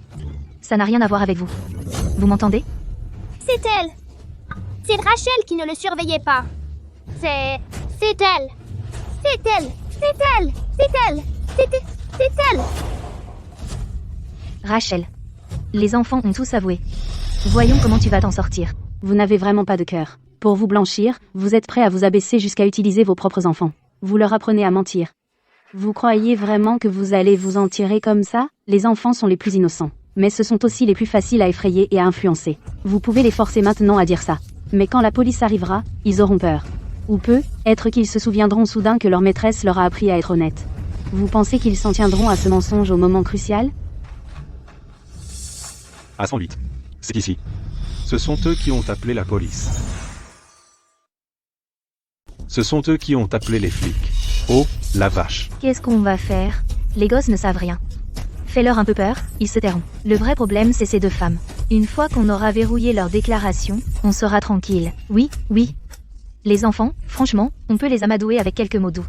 Ça n'a rien à voir avec vous. Vous m'entendez? C'est elle. C'est Rachel qui ne le surveillait pas. C'est elle. C'est elle. C'est elle. Rachel. Les enfants ont tous avoué. Voyons comment tu vas t'en sortir. Vous n'avez vraiment pas de cœur. Pour vous blanchir, vous êtes prêt à vous abaisser jusqu'à utiliser vos propres enfants. Vous leur apprenez à mentir. Vous croyez vraiment que vous allez vous en tirer comme ça? Les enfants sont les plus innocents. Mais ce sont aussi les plus faciles à effrayer et à influencer. Vous pouvez les forcer maintenant à dire ça. Mais quand la police arrivera, ils auront peur. Ou peut-être qu'ils se souviendront soudain que leur maîtresse leur a appris à être honnête. Vous pensez qu'ils s'en tiendront à ce mensonge au moment crucial? À 108. C'est ici. Ce sont eux qui ont appelé la police. Ce sont eux qui ont appelé les flics. Oh, la vache. Qu'est-ce qu'on va faire? Les gosses ne savent rien. Fais-leur un peu peur, ils se tairont. Le vrai problème, c'est ces deux femmes. Une fois qu'on aura verrouillé leur déclaration, on sera tranquille. Oui. Les enfants, franchement, on peut les amadouer avec quelques mots doux.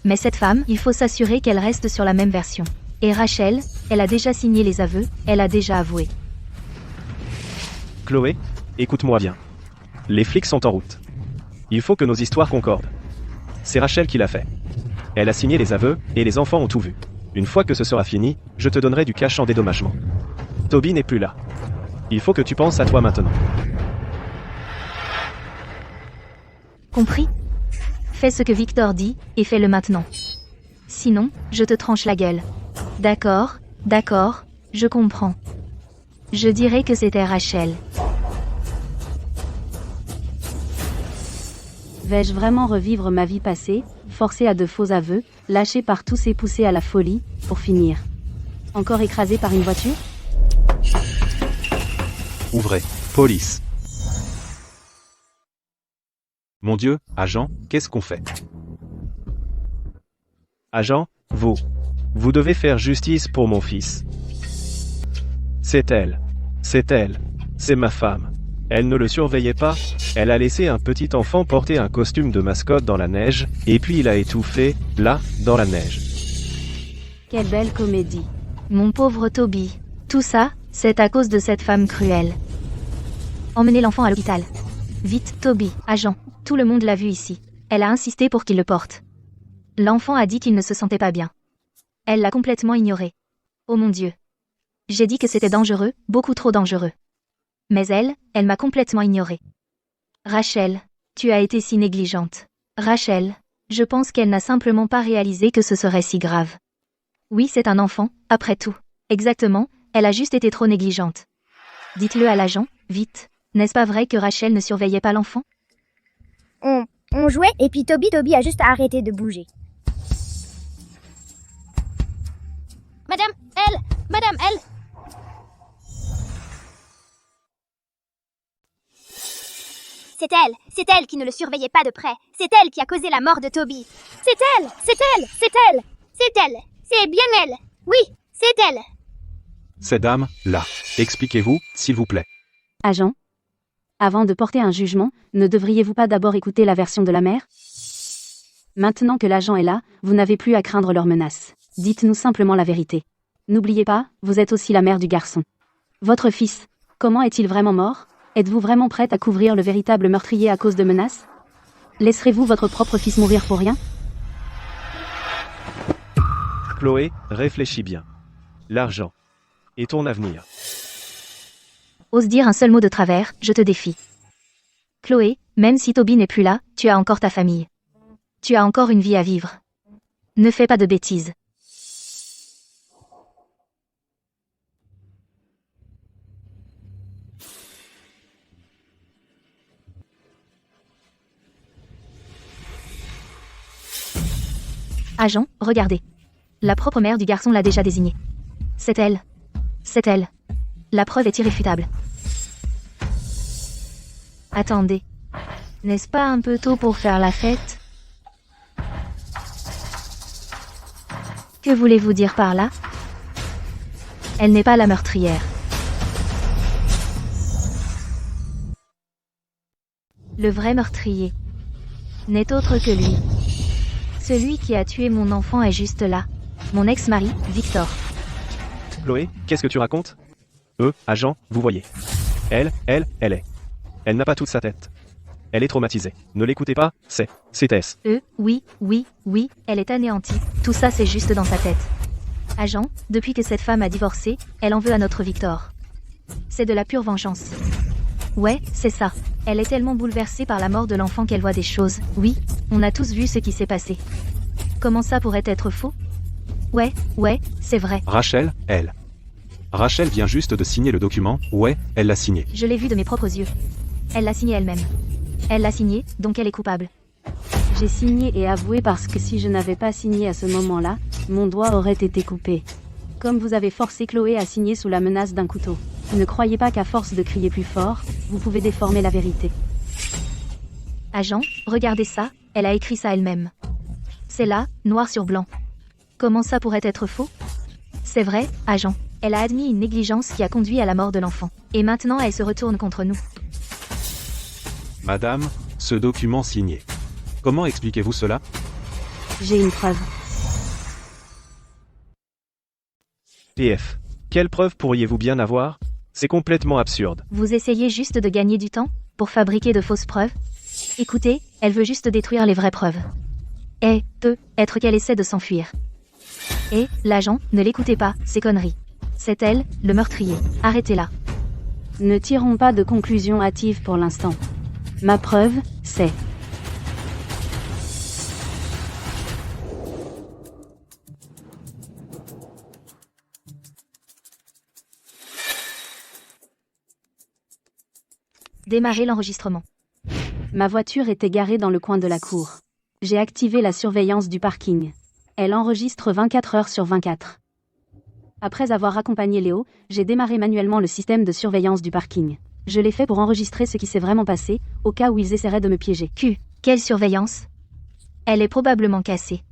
Mais cette femme, il faut s'assurer qu'elle reste sur la même version. Et Rachel, elle a déjà signé les aveux, elle a déjà avoué. Chloé, écoute-moi bien. Les flics sont en route. Il faut que nos histoires concordent. C'est Rachel qui l'a fait. Elle a signé les aveux, et les enfants ont tout vu. Une fois que ce sera fini, je te donnerai du cash en dédommagement. Toby n'est plus là. Il faut que tu penses à toi maintenant. Compris? Fais ce que Victor dit, et fais-le maintenant. Sinon, je te tranche la gueule. D'accord, je comprends. Je dirais que c'était Rachel. Vais-je vraiment revivre ma vie passée, forcée à de faux aveux, lâchée par tous et poussée à la folie, pour finir encore écrasée par une voiture? Ouvrez. Police. Mon Dieu, agent, qu'est-ce qu'on fait? Agent, vous devez faire justice pour mon fils. C'est elle, c'est ma femme. Elle ne le surveillait pas, elle a laissé un petit enfant porter un costume de mascotte dans la neige, et puis il a étouffé, là, dans la neige. Quelle belle comédie. Mon pauvre Toby. Tout ça, c'est à cause de cette femme cruelle. Emmenez l'enfant à l'hôpital. Vite, Toby, agent. Tout le monde l'a vu ici. Elle a insisté pour qu'il le porte. L'enfant a dit qu'il ne se sentait pas bien. Elle l'a complètement ignoré. Oh mon Dieu. J'ai dit que c'était dangereux, beaucoup trop dangereux. Mais elle m'a complètement ignoré. Rachel, tu as été si négligente. Rachel, je pense qu'elle n'a simplement pas réalisé que ce serait si grave. Oui, c'est un enfant, après tout. Exactement, elle a juste été trop négligente. Dites-le à l'agent, vite. N'est-ce pas vrai que Rachel ne surveillait pas l'enfant? On jouait et puis Toby a juste arrêté de bouger. Madame, elle. C'est elle qui ne le surveillait pas de près. C'est elle qui a causé la mort de Toby. C'est elle. C'est bien elle. Oui, c'est elle. Ces dames, là. Expliquez-vous, s'il vous plaît. Agent? Avant de porter un jugement, ne devriez-vous pas d'abord écouter la version de la mère? Maintenant que l'agent est là, vous n'avez plus à craindre leurs menaces. Dites-nous simplement la vérité. N'oubliez pas, vous êtes aussi la mère du garçon. Votre fils, comment est-il vraiment mort? Êtes-vous vraiment prête à couvrir le véritable meurtrier à cause de menaces? Laisserez-vous votre propre fils mourir pour rien? Chloé, réfléchis bien. L'argent. Et ton avenir. Ose dire un seul mot de travers, je te défie. Chloé, même si Toby n'est plus là, tu as encore ta famille. Tu as encore une vie à vivre. Ne fais pas de bêtises. Agent, regardez. La propre mère du garçon l'a déjà désignée. C'est elle. C'est elle. La preuve est irréfutable. Attendez. N'est-ce pas un peu tôt pour faire la fête? Que voulez-vous dire par là? Elle n'est pas la meurtrière. Le vrai meurtrier n'est autre que lui. Celui qui a tué mon enfant est juste là. Mon ex-mari, Victor. Chloé, qu'est-ce que tu racontes? Agent, vous voyez. Elle est. Elle n'a pas toute sa tête. Elle est traumatisée. Ne l'écoutez pas, c'est-ce. Oui, elle est anéantie. Tout ça c'est juste dans sa tête. Agent, depuis que cette femme a divorcé, elle en veut à notre Victor. C'est de la pure vengeance. Ouais, c'est ça. Elle est tellement bouleversée par la mort de l'enfant qu'elle voit des choses. Oui, on a tous vu ce qui s'est passé. Comment ça pourrait être faux? Ouais, c'est vrai. Rachel, elle. Rachel vient juste de signer le document, ouais, elle l'a signé. Je l'ai vu de mes propres yeux. Elle l'a signé elle-même. Elle l'a signé, donc elle est coupable. J'ai signé et avoué parce que si je n'avais pas signé à ce moment-là, mon doigt aurait été coupé. Comme vous avez forcé Chloé à signer sous la menace d'un couteau. Ne croyez pas qu'à force de crier plus fort, vous pouvez déformer la vérité. Agent, regardez ça, elle a écrit ça elle-même. C'est là, noir sur blanc. Comment ça pourrait être faux? C'est vrai, agent. Elle a admis une négligence qui a conduit à la mort de l'enfant. Et maintenant elle se retourne contre nous. Madame, ce document signé. Comment expliquez-vous cela? J'ai une preuve. PF. Quelle preuve pourriez-vous bien avoir? C'est complètement absurde. Vous essayez juste de gagner du temps, pour fabriquer de fausses preuves? Écoutez, elle veut juste détruire les vraies preuves. Et, peut-être qu'elle essaie de s'enfuir. Et, l'agent, ne l'écoutez pas, c'est conneries. C'est elle, le meurtrier. Arrêtez-la. Ne tirons pas de conclusions hâtives pour l'instant. Ma preuve, c'est... Démarrez l'enregistrement. Ma voiture était garée dans le coin de la cour. J'ai activé la surveillance du parking. Elle enregistre 24 heures sur 24. Après avoir accompagné Léo, j'ai démarré manuellement le système de surveillance du parking. Je l'ai fait pour enregistrer ce qui s'est vraiment passé, au cas où ils essaieraient de me piéger. Quelle surveillance? Elle est probablement cassée.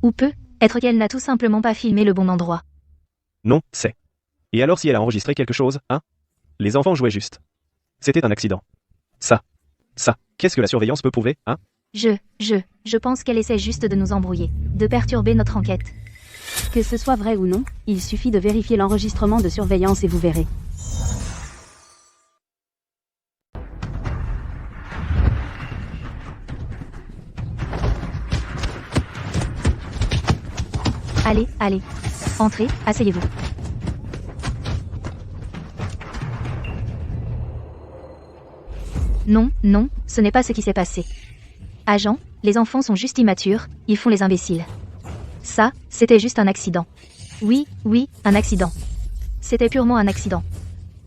Ou peut être qu'elle n'a tout simplement pas filmé le bon endroit. Non, c'est. Et alors si elle a enregistré quelque chose, hein? Les enfants jouaient juste. C'était un accident. Ça, qu'est-ce que la surveillance peut prouver, hein? Je pense qu'elle essaie juste de nous embrouiller, de perturber notre enquête. Que ce soit vrai ou non, il suffit de vérifier l'enregistrement de surveillance et vous verrez. Allez. Entrez, asseyez-vous. Non, ce n'est pas ce qui s'est passé. Agent, les enfants sont juste immatures, ils font les imbéciles. Ça, c'était juste un accident. Oui, un accident. C'était purement un accident.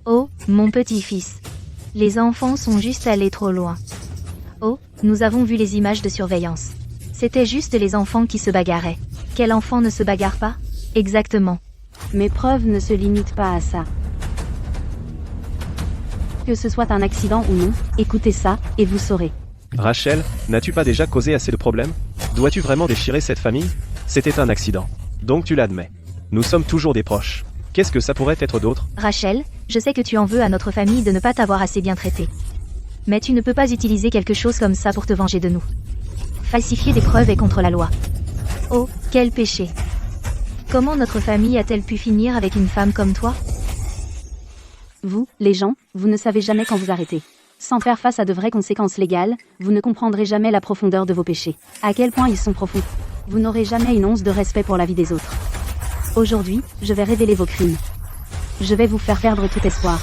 Oh, mon petit-fils. Les enfants sont juste allés trop loin. Oh, nous avons vu les images de surveillance. C'était juste les enfants qui se bagarraient. Quel enfant ne se bagarre pas? Exactement. Mes preuves ne se limitent pas à ça. Que ce soit un accident ou non, écoutez ça, et vous saurez. Rachel, n'as-tu pas déjà causé assez de problèmes? Dois-tu vraiment déchirer cette famille? C'était un accident. Donc tu l'admets. Nous sommes toujours des proches. Qu'est-ce que ça pourrait être d'autre? Rachel, je sais que tu en veux à notre famille de ne pas t'avoir assez bien traité. Mais tu ne peux pas utiliser quelque chose comme ça pour te venger de nous. Falsifier des preuves est contre la loi. Oh, quel péché. Comment notre famille a-t-elle pu finir avec une femme comme toi? Vous, les gens, vous ne savez jamais quand vous arrêtez. Sans faire face à de vraies conséquences légales, vous ne comprendrez jamais la profondeur de vos péchés. À quel point ils sont profonds. Vous n'aurez jamais une once de respect pour la vie des autres. Aujourd'hui, je vais révéler vos crimes. Je vais vous faire perdre tout espoir.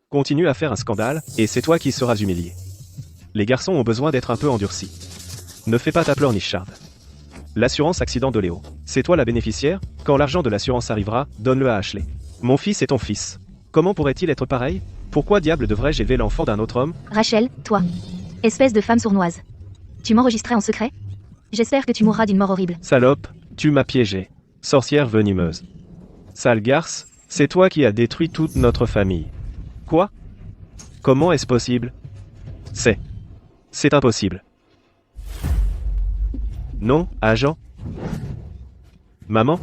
Continue à faire un scandale, et c'est toi qui seras humilié. Les garçons ont besoin d'être un peu endurcis. Ne fais pas ta pleurnicharde. L'assurance accident de Léo. C'est toi la bénéficiaire? Quand l'argent de l'assurance arrivera, donne-le à Ashley. Mon fils est ton fils. Comment pourrait-il être pareil? Pourquoi diable devrais-je élever l'enfant d'un autre homme? Rachel, toi. Espèce de femme sournoise. Tu m'enregistrais en secret? J'espère que tu mourras d'une mort horrible. Salope, tu m'as piégé. Sorcière venimeuse. Sale garce, c'est toi qui as détruit toute notre famille. Quoi? Comment est-ce possible? C'est impossible. Non, agent. Maman?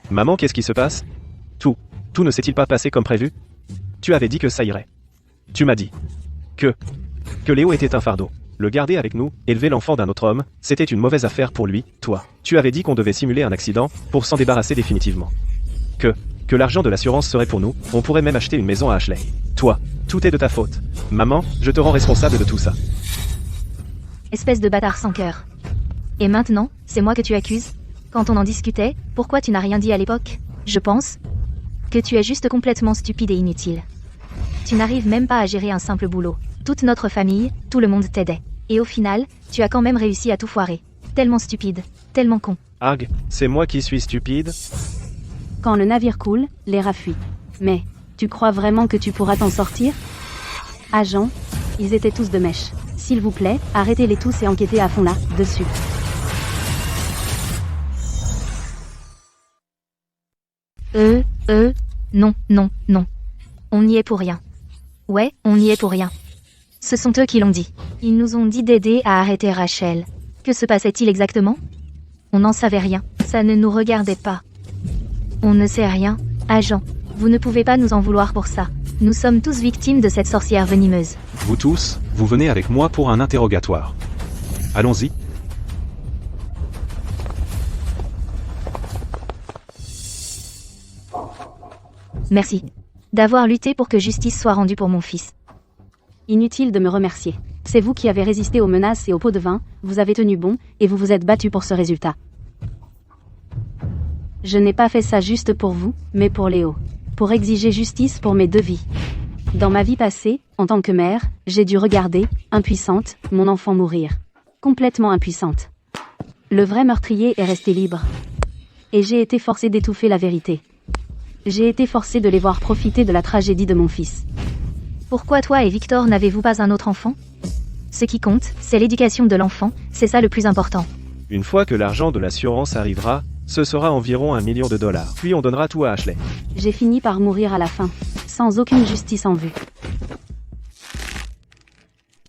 Maman, qu'est-ce qui se passe? Tout ne s'est-il pas passé comme prévu? Tu avais dit que ça irait. Tu m'as dit que Léo était un fardeau. Le garder avec nous, élever l'enfant d'un autre homme, c'était une mauvaise affaire pour lui, toi. Tu avais dit qu'on devait simuler un accident, pour s'en débarrasser définitivement. Que l'argent de l'assurance serait pour nous, on pourrait même acheter une maison à Ashley. Toi, tout est de ta faute. Maman, je te rends responsable de tout ça. Espèce de bâtard sans cœur. Et maintenant, c'est moi que tu accuses? Quand on en discutait, pourquoi tu n'as rien dit à l'époque? Je pense que tu es juste complètement stupide et inutile. Tu n'arrives même pas à gérer un simple boulot. Toute notre famille, tout le monde t'aidait. Et au final, tu as quand même réussi à tout foirer. Tellement stupide, tellement con. Arg, c'est moi qui suis stupide? Quand le navire coule, les rats fuient. Mais, tu crois vraiment que tu pourras t'en sortir? Agent, ils étaient tous de mèche. S'il vous plaît, arrêtez-les tous et enquêtez à fond là, dessus. Non. On n'y est pour rien. Ouais, on n'y est pour rien. Ce sont eux qui l'ont dit. Ils nous ont dit d'aider à arrêter Rachel. Que se passait-il exactement? On n'en savait rien. Ça ne nous regardait pas. On ne sait rien. Agent, vous ne pouvez pas nous en vouloir pour ça. Nous sommes tous victimes de cette sorcière venimeuse. Vous tous, vous venez avec moi pour un interrogatoire. Allons-y. Merci. D'avoir lutté pour que justice soit rendue pour mon fils. Inutile de me remercier. C'est vous qui avez résisté aux menaces et aux pots de vin, vous avez tenu bon, et vous vous êtes battu pour ce résultat. Je n'ai pas fait ça juste pour vous, mais pour Léo. Pour exiger justice pour mes 2 vies. Dans ma vie passée, en tant que mère, j'ai dû regarder, impuissante, mon enfant mourir. Complètement impuissante. Le vrai meurtrier est resté libre. Et j'ai été forcée d'étouffer la vérité. J'ai été forcée de les voir profiter de la tragédie de mon fils. Pourquoi toi et Victor n'avez-vous pas un autre enfant? Ce qui compte, c'est l'éducation de l'enfant, c'est ça le plus important. Une fois que l'argent de l'assurance arrivera, ce sera environ $1 million. Puis on donnera tout à Ashley. J'ai fini par mourir à la fin, sans aucune justice en vue.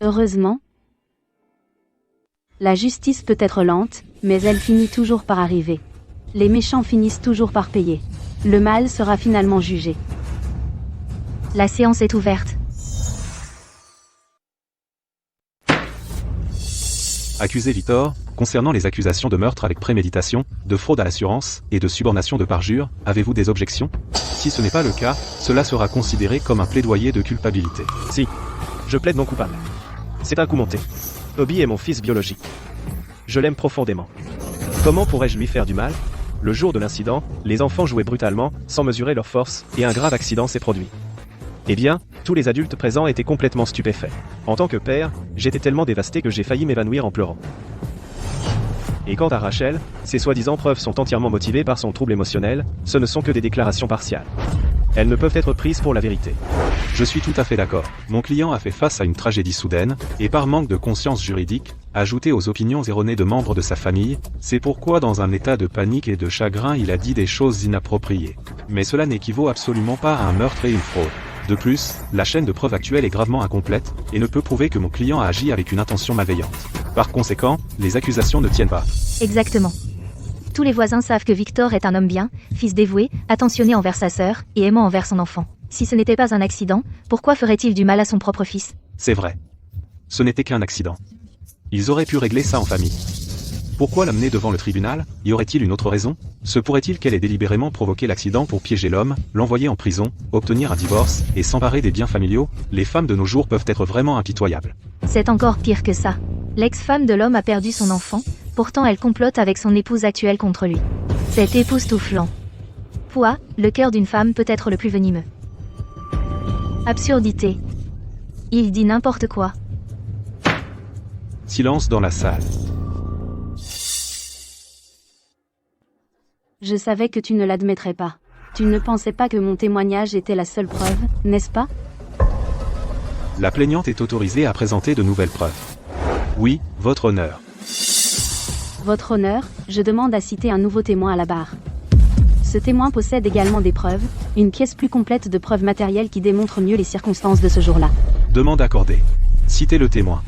Heureusement, la justice peut être lente, mais elle finit toujours par arriver. Les méchants finissent toujours par payer. Le mal sera finalement jugé. La séance est ouverte. Accusé Victor, concernant les accusations de meurtre avec préméditation, de fraude à l'assurance et de subornation de parjure, avez-vous des objections? Si ce n'est pas le cas, cela sera considéré comme un plaidoyer de culpabilité. Si. Je plaide non coupable. C'est un coup monté. Toby est mon fils biologique. Je l'aime profondément. Comment pourrais-je lui faire du mal? Le jour de l'incident, les enfants jouaient brutalement, sans mesurer leur force, et un grave accident s'est produit. Eh bien, tous les adultes présents étaient complètement stupéfaits. En tant que père, j'étais tellement dévasté que j'ai failli m'évanouir en pleurant. Et quant à Rachel, ses soi-disant preuves sont entièrement motivées par son trouble émotionnel, ce ne sont que des déclarations partiales. Elles ne peuvent être prises pour la vérité. Je suis tout à fait d'accord. Mon client a fait face à une tragédie soudaine, et par manque de conscience juridique, ajouté aux opinions erronées de membres de sa famille, c'est pourquoi dans un état de panique et de chagrin il a dit des choses inappropriées. Mais cela n'équivaut absolument pas à un meurtre et une fraude. De plus, la chaîne de preuves actuelle est gravement incomplète, et ne peut prouver que mon client a agi avec une intention malveillante. Par conséquent, les accusations ne tiennent pas. Exactement. Tous les voisins savent que Victor est un homme bien, fils dévoué, attentionné envers sa sœur, et aimant envers son enfant. Si ce n'était pas un accident, pourquoi ferait-il du mal à son propre fils? C'est vrai. Ce n'était qu'un accident. Ils auraient pu régler ça en famille. Pourquoi l'amener devant le tribunal? Y aurait-il une autre raison? Se pourrait-il qu'elle ait délibérément provoqué l'accident pour piéger l'homme, l'envoyer en prison, obtenir un divorce, et s'emparer des biens familiaux? Les femmes de nos jours peuvent être vraiment impitoyables. C'est encore pire que ça. L'ex-femme de l'homme a perdu son enfant, pourtant elle complote avec son épouse actuelle contre lui. C'est époustouflant. Pouah, le cœur d'une femme peut être le plus venimeux. Absurdité. Il dit n'importe quoi. Silence dans la salle. Je savais que tu ne l'admettrais pas. Tu ne pensais pas que mon témoignage était la seule preuve, n'est-ce pas? La plaignante est autorisée à présenter de nouvelles preuves. Oui, votre honneur. Votre honneur, je demande à citer un nouveau témoin à la barre. Ce témoin possède également des preuves, une pièce plus complète de preuves matérielles qui démontrent mieux les circonstances de ce jour-là. Demande accordée. Citez le témoin.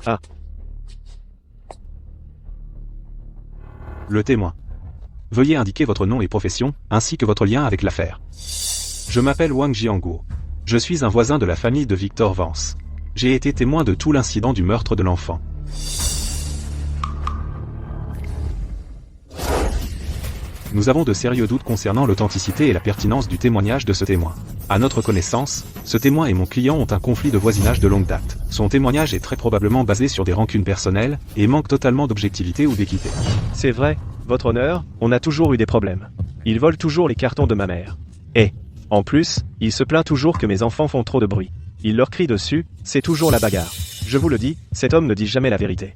Ah. Le témoin. Veuillez indiquer votre nom et profession, ainsi que votre lien avec l'affaire. Je m'appelle Wang Jianguo. Je suis un voisin de la famille de Victor Vance. J'ai été témoin de tout l'incident du meurtre de l'enfant. Nous avons de sérieux doutes concernant l'authenticité et la pertinence du témoignage de ce témoin. À notre connaissance, ce témoin et mon client ont un conflit de voisinage de longue date. Son témoignage est très probablement basé sur des rancunes personnelles, et manque totalement d'objectivité ou d'équité. C'est vrai, Votre honneur, on a toujours eu des problèmes. Il vole toujours les cartons de ma mère. Et, en plus, il se plaint toujours que mes enfants font trop de bruit. Il leur crie dessus, c'est toujours la bagarre. Je vous le dis, cet homme ne dit jamais la vérité.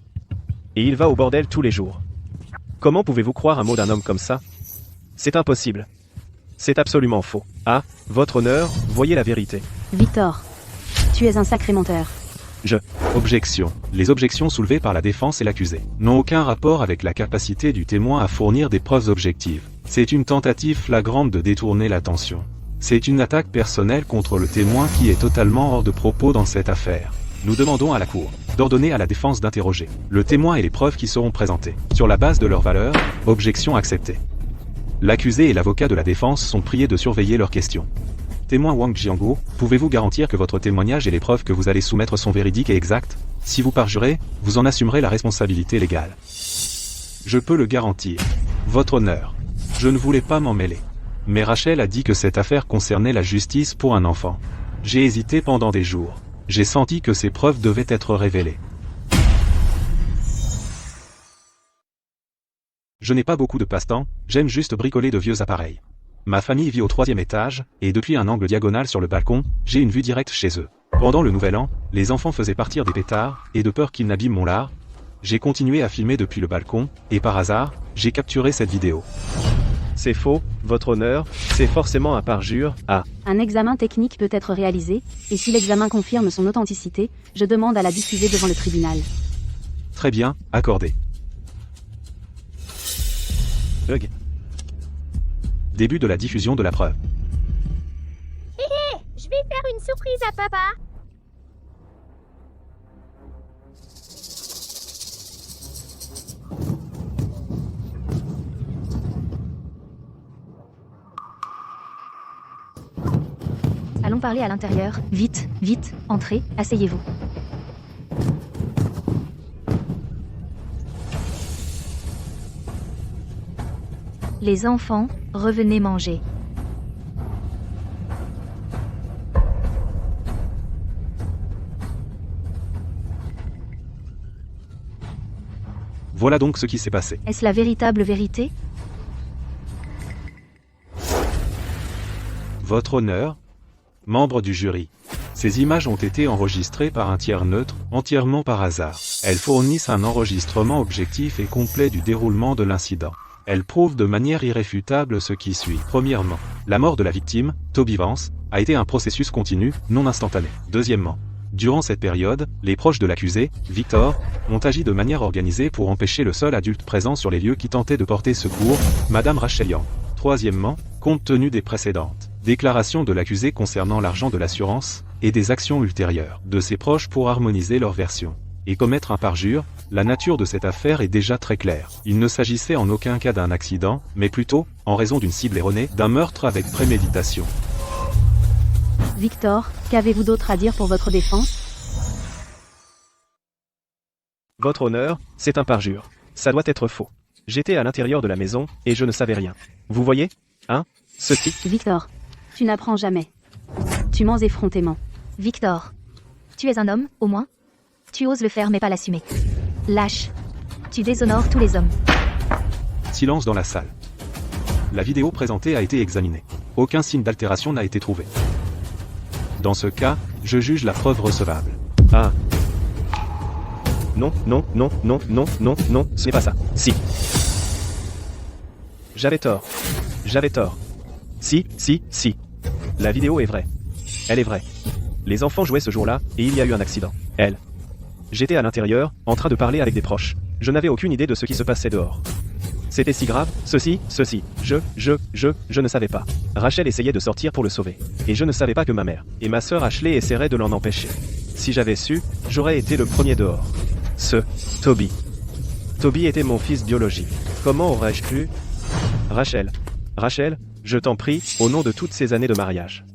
Et il va au bordel tous les jours. Comment pouvez-vous croire un mot d'un homme comme ça? C'est impossible. C'est absolument faux. Ah, votre honneur, voyez la vérité. Victor, tu es un sacré menteur. Objection. Les objections soulevées par la défense et l'accusé n'ont aucun rapport avec la capacité du témoin à fournir des preuves objectives. C'est une tentative flagrante de détourner l'attention. C'est une attaque personnelle contre le témoin qui est totalement hors de propos dans cette affaire. Nous demandons à la Cour d'ordonner à la défense d'interroger le témoin et les preuves qui seront présentées. Sur la base de leurs valeurs, objection acceptée. L'accusé et l'avocat de la défense sont priés de surveiller leurs questions. Témoin Wang Jianguo, pouvez-vous garantir que votre témoignage et les preuves que vous allez soumettre sont véridiques et exactes? Si vous parjurez, vous en assumerez la responsabilité légale. Je peux le garantir. Votre honneur. Je ne voulais pas m'en mêler. Mais Rachel a dit que cette affaire concernait la justice pour un enfant. J'ai hésité pendant des jours. J'ai senti que ces preuves devaient être révélées. Je n'ai pas beaucoup de passe-temps, j'aime juste bricoler de vieux appareils. Ma famille vit au 3e étage, et depuis un angle diagonal sur le balcon, j'ai une vue directe chez eux. Pendant le nouvel an, les enfants faisaient partir des pétards, et de peur qu'ils n'abîment mon lard, j'ai continué à filmer depuis le balcon, et par hasard, j'ai capturé cette vidéo. C'est faux, votre honneur, c'est forcément un parjure. Ah, Un examen technique peut être réalisé, et si l'examen confirme son authenticité, je demande à la diffuser devant le tribunal. Très bien, accordé. bug. Début de la diffusion de la preuve. Je vais faire une surprise à papa. Allons parler à l'intérieur. Vite, vite, entrez, asseyez-vous. Les enfants, revenez manger. Voilà donc ce qui s'est passé. Est-ce la véritable vérité? Votre honneur, membre du jury. Ces images ont été enregistrées par un tiers neutre, entièrement par hasard. Elles fournissent un enregistrement objectif et complet du déroulement de l'incident. Elles prouvent de manière irréfutable ce qui suit. Premièrement, la mort de la victime, Toby Vance, a été un processus continu, non instantané. Deuxièmement, durant cette période, les proches de l'accusé, Victor, ont agi de manière organisée pour empêcher le seul adulte présent sur les lieux qui tentait de porter secours, Madame Rachel Yang. Troisièmement, compte tenu des précédentes déclarations de l'accusé concernant l'argent de l'assurance, et des actions ultérieures de ses proches pour harmoniser leur version et commettre un parjure, la nature de cette affaire est déjà très claire. Il ne s'agissait en aucun cas d'un accident, mais plutôt, en raison d'une cible erronée, d'un meurtre avec préméditation. Victor, qu'avez-vous d'autre à dire pour votre défense? Votre honneur, c'est un parjure. Ça doit être faux. J'étais à l'intérieur de la maison, et je ne savais rien. Vous voyez? Hein? Ceci? Victor, tu n'apprends jamais. Tu mens effrontément. Victor, tu es un homme, au moins? Tu oses le faire mais pas l'assumer. Lâche. Tu déshonores tous les hommes. Silence dans la salle. La vidéo présentée a été examinée. Aucun signe d'altération n'a été trouvé. Dans ce cas, je juge la preuve recevable. Ah. Non, non, non, non, non, non, non, ce n'est pas ça. Si. J'avais tort. J'avais tort. Si, si, si. La vidéo est vraie. Elle est vraie. Les enfants jouaient ce jour-là, et il y a eu un accident. J'étais à l'intérieur, en train de parler avec des proches. Je n'avais aucune idée de ce qui se passait dehors. C'était si grave, ceci. Je ne savais pas. Rachel essayait de sortir pour le sauver. Et je ne savais pas que ma mère et ma sœur Ashley essaieraient de l'en empêcher. Si j'avais su, j'aurais été le premier dehors. Toby. Toby était mon fils biologique. Comment aurais-je pu... Rachel, je t'en prie, au nom de toutes ces années de mariage.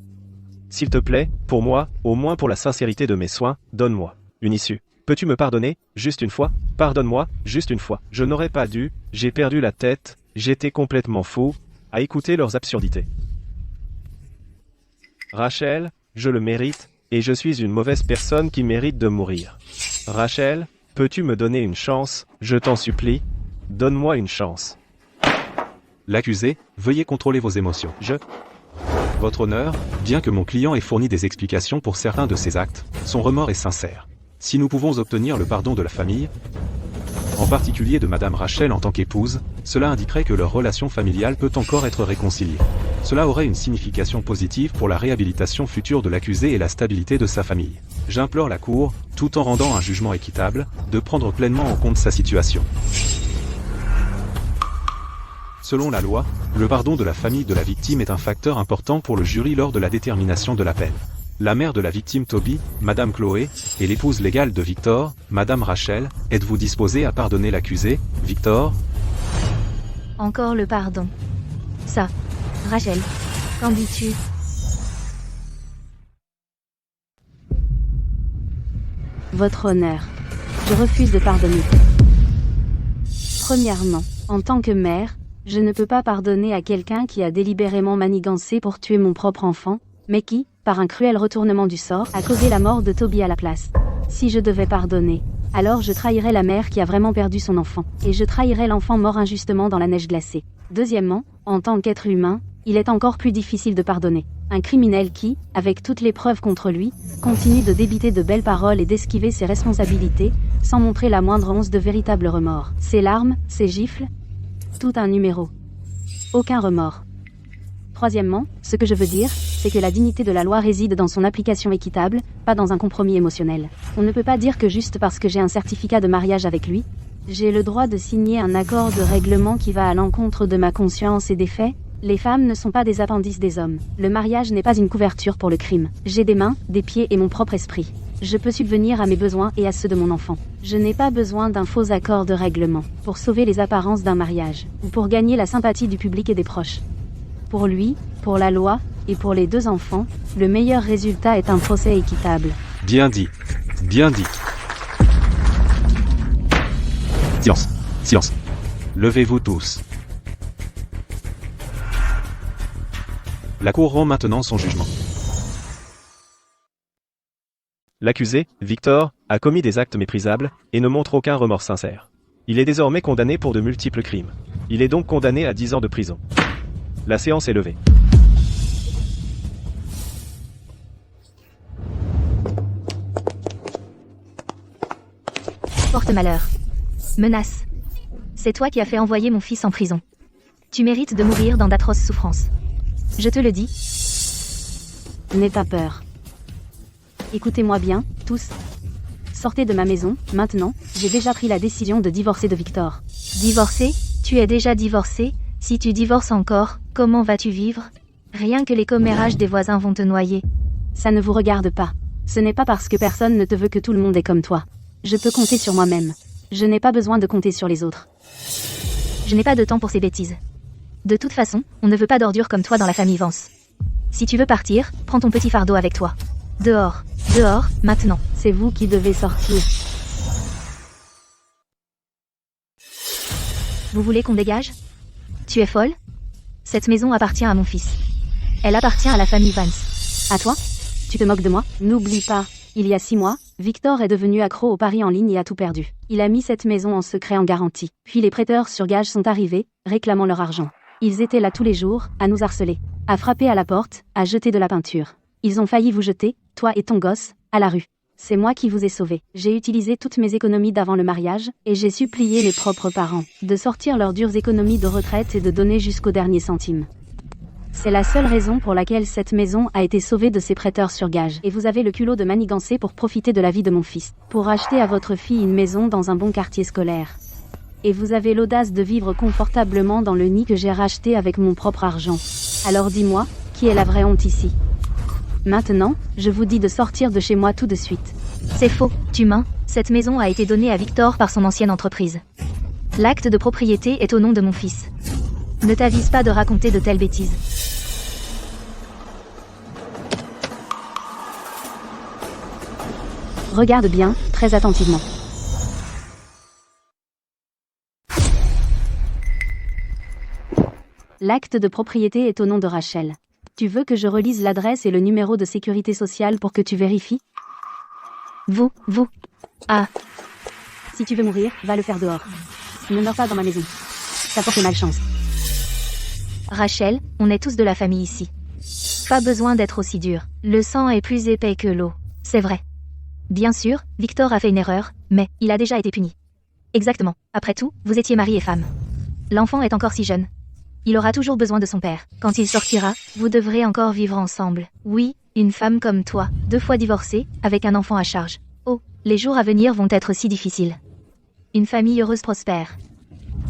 S'il te plaît, pour moi, au moins pour la sincérité de mes soins, donne-moi une issue. Peux-tu me pardonner, juste une fois? Pardonne-moi, juste une fois. Je n'aurais pas dû, j'ai perdu la tête, j'étais complètement fou, à écouter leurs absurdités. Rachel, je le mérite, et je suis une mauvaise personne qui mérite de mourir. Rachel, peux-tu me donner une chance, je t'en supplie? Donne-moi une chance. L'accusé, veuillez contrôler vos émotions. Votre honneur, bien que mon client ait fourni des explications pour certains de ses actes, son remords est sincère. Si nous pouvons obtenir le pardon de la famille, en particulier de Madame Rachel en tant qu'épouse, cela indiquerait que leur relation familiale peut encore être réconciliée. Cela aurait une signification positive pour la réhabilitation future de l'accusé et la stabilité de sa famille. J'implore la Cour, tout en rendant un jugement équitable, de prendre pleinement en compte sa situation. Selon la loi, le pardon de la famille de la victime est un facteur important pour le jury lors de la détermination de la peine. La mère de la victime Toby, Madame Chloé, et l'épouse légale de Victor, Madame Rachel, êtes-vous disposés à pardonner l'accusé, Victor? Encore le pardon. Ça. Rachel, qu'en dis-tu? Votre honneur. Je refuse de pardonner. Premièrement, en tant que mère, je ne peux pas pardonner à quelqu'un qui a délibérément manigancé pour tuer mon propre enfant, mais qui, par un cruel retournement du sort, a causé la mort de Toby à la place. Si je devais pardonner, alors je trahirais la mère qui a vraiment perdu son enfant, et je trahirais l'enfant mort injustement dans la neige glacée. Deuxièmement, en tant qu'être humain, il est encore plus difficile de pardonner. Un criminel qui, avec toutes les preuves contre lui, continue de débiter de belles paroles et d'esquiver ses responsabilités, sans montrer la moindre once de véritable remords. Ses larmes, ses gifles, tout un numéro. Aucun remords. Troisièmement, ce que je veux dire, c'est que la dignité de la loi réside dans son application équitable, pas dans un compromis émotionnel. On ne peut pas dire que juste parce que j'ai un certificat de mariage avec lui, j'ai le droit de signer un accord de règlement qui va à l'encontre de ma conscience et des faits. Les femmes ne sont pas des appendices des hommes. Le mariage n'est pas une couverture pour le crime. J'ai des mains, des pieds et mon propre esprit. Je peux subvenir à mes besoins et à ceux de mon enfant. Je n'ai pas besoin d'un faux accord de règlement pour sauver les apparences d'un mariage, ou pour gagner la sympathie du public et des proches. Pour lui, pour la loi, et pour les deux enfants, le meilleur résultat est un procès équitable. Bien dit. Bien dit. Silence. Silence. Levez-vous tous. La Cour rend maintenant son jugement. L'accusé, Victor, a commis des actes méprisables, et ne montre aucun remords sincère. Il est désormais condamné pour de multiples crimes. Il est donc condamné à 10 ans de prison. La séance est levée. Porte-malheur. Menace. C'est toi qui as fait envoyer mon fils en prison. Tu mérites de mourir dans d'atroces souffrances. Je te le dis. N'aie pas peur. Écoutez-moi bien, tous. Sortez de ma maison, maintenant, j'ai déjà pris la décision de divorcer de Victor. Divorcer? Tu es déjà divorcé? Si tu divorces encore, comment vas-tu vivre? Rien que les commérages des voisins vont te noyer. Ça ne vous regarde pas. Ce n'est pas parce que personne ne te veut que tout le monde est comme toi. Je peux compter sur moi-même. Je n'ai pas besoin de compter sur les autres. Je n'ai pas de temps pour ces bêtises. De toute façon, on ne veut pas d'ordures comme toi dans la famille Vance. Si tu veux partir, prends ton petit fardeau avec toi. Dehors. Dehors, maintenant. C'est vous qui devez sortir. Vous voulez qu'on dégage? Tu es folle? Cette maison appartient à mon fils. Elle appartient à la famille Vance. À toi? Tu te moques de moi? N'oublie pas, il y a 6 mois, Victor est devenu accro au pari en ligne et a tout perdu. Il a mis cette maison en secret en garantie. Puis les prêteurs sur gage sont arrivés, réclamant leur argent. Ils étaient là tous les jours, à nous harceler, à frapper à la porte, à jeter de la peinture. Ils ont failli vous jeter, toi et ton gosse, à la rue. C'est moi qui vous ai sauvé. J'ai utilisé toutes mes économies d'avant le mariage, et j'ai supplié les propres parents de sortir leurs dures économies de retraite et de donner jusqu'au dernier centime. C'est la seule raison pour laquelle cette maison a été sauvée de ses prêteurs sur gage. Et vous avez le culot de manigancer pour profiter de la vie de mon fils, pour acheter à votre fille une maison dans un bon quartier scolaire. Et vous avez l'audace de vivre confortablement dans le nid que j'ai racheté avec mon propre argent. Alors dis-moi, qui est la vraie honte ici? Maintenant, je vous dis de sortir de chez moi tout de suite. C'est faux, tu mens. Cette maison a été donnée à Victor par son ancienne entreprise. L'acte de propriété est au nom de mon fils. Ne t'avise pas de raconter de telles bêtises. Regarde bien, très attentivement. L'acte de propriété est au nom de Rachel. Tu veux que je relise l'adresse et le numéro de sécurité sociale pour que tu vérifies? Vous. Ah. Si tu veux mourir, va le faire dehors. Ne meurs pas dans ma maison. Ça porte malchance. Rachel, on est tous de la famille ici. Pas besoin d'être aussi dur. Le sang est plus épais que l'eau. C'est vrai. Bien sûr, Victor a fait une erreur, mais il a déjà été puni. Exactement. Après tout, vous étiez mari et femme. L'enfant est encore si jeune. Il aura toujours besoin de son père. Quand il sortira, vous devrez encore vivre ensemble. Oui, une femme comme toi, 2 fois divorcée, avec un enfant à charge. Oh, les jours à venir vont être si difficiles. Une famille heureuse prospère.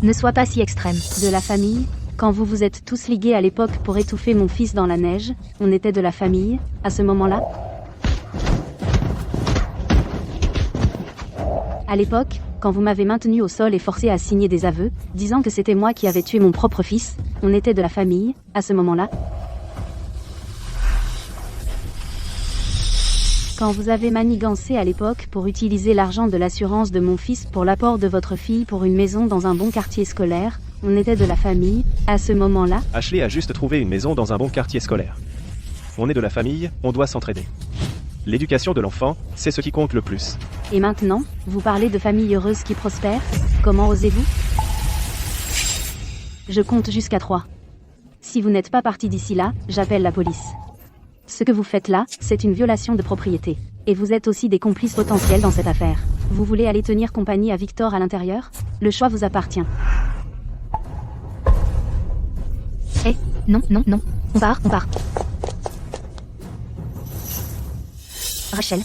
Ne sois pas si extrême. De la famille? Quand vous vous êtes tous ligués à l'époque pour étouffer mon fils dans la neige, on était de la famille, à ce moment-là? À l'époque, quand vous m'avez maintenu au sol et forcé à signer des aveux, disant que c'était moi qui avais tué mon propre fils, on était de la famille, à ce moment-là? Quand vous avez manigancé à l'époque pour utiliser l'argent de l'assurance de mon fils pour l'apport de votre fille pour une maison dans un bon quartier scolaire, on était de la famille, à ce moment-là? Ashley a juste trouvé une maison dans un bon quartier scolaire. On est de la famille, on doit s'entraider. L'éducation de l'enfant, c'est ce qui compte le plus. Et maintenant, vous parlez de famille heureuse qui prospère? Comment osez-vous? Je compte jusqu'à 3. Si vous n'êtes pas parti d'ici là, j'appelle la police. Ce que vous faites là, c'est une violation de propriété. Et vous êtes aussi des complices potentiels dans cette affaire. Vous voulez aller tenir compagnie à Victor à l'intérieur? Le choix vous appartient. Non, non, non. On part. Rachel.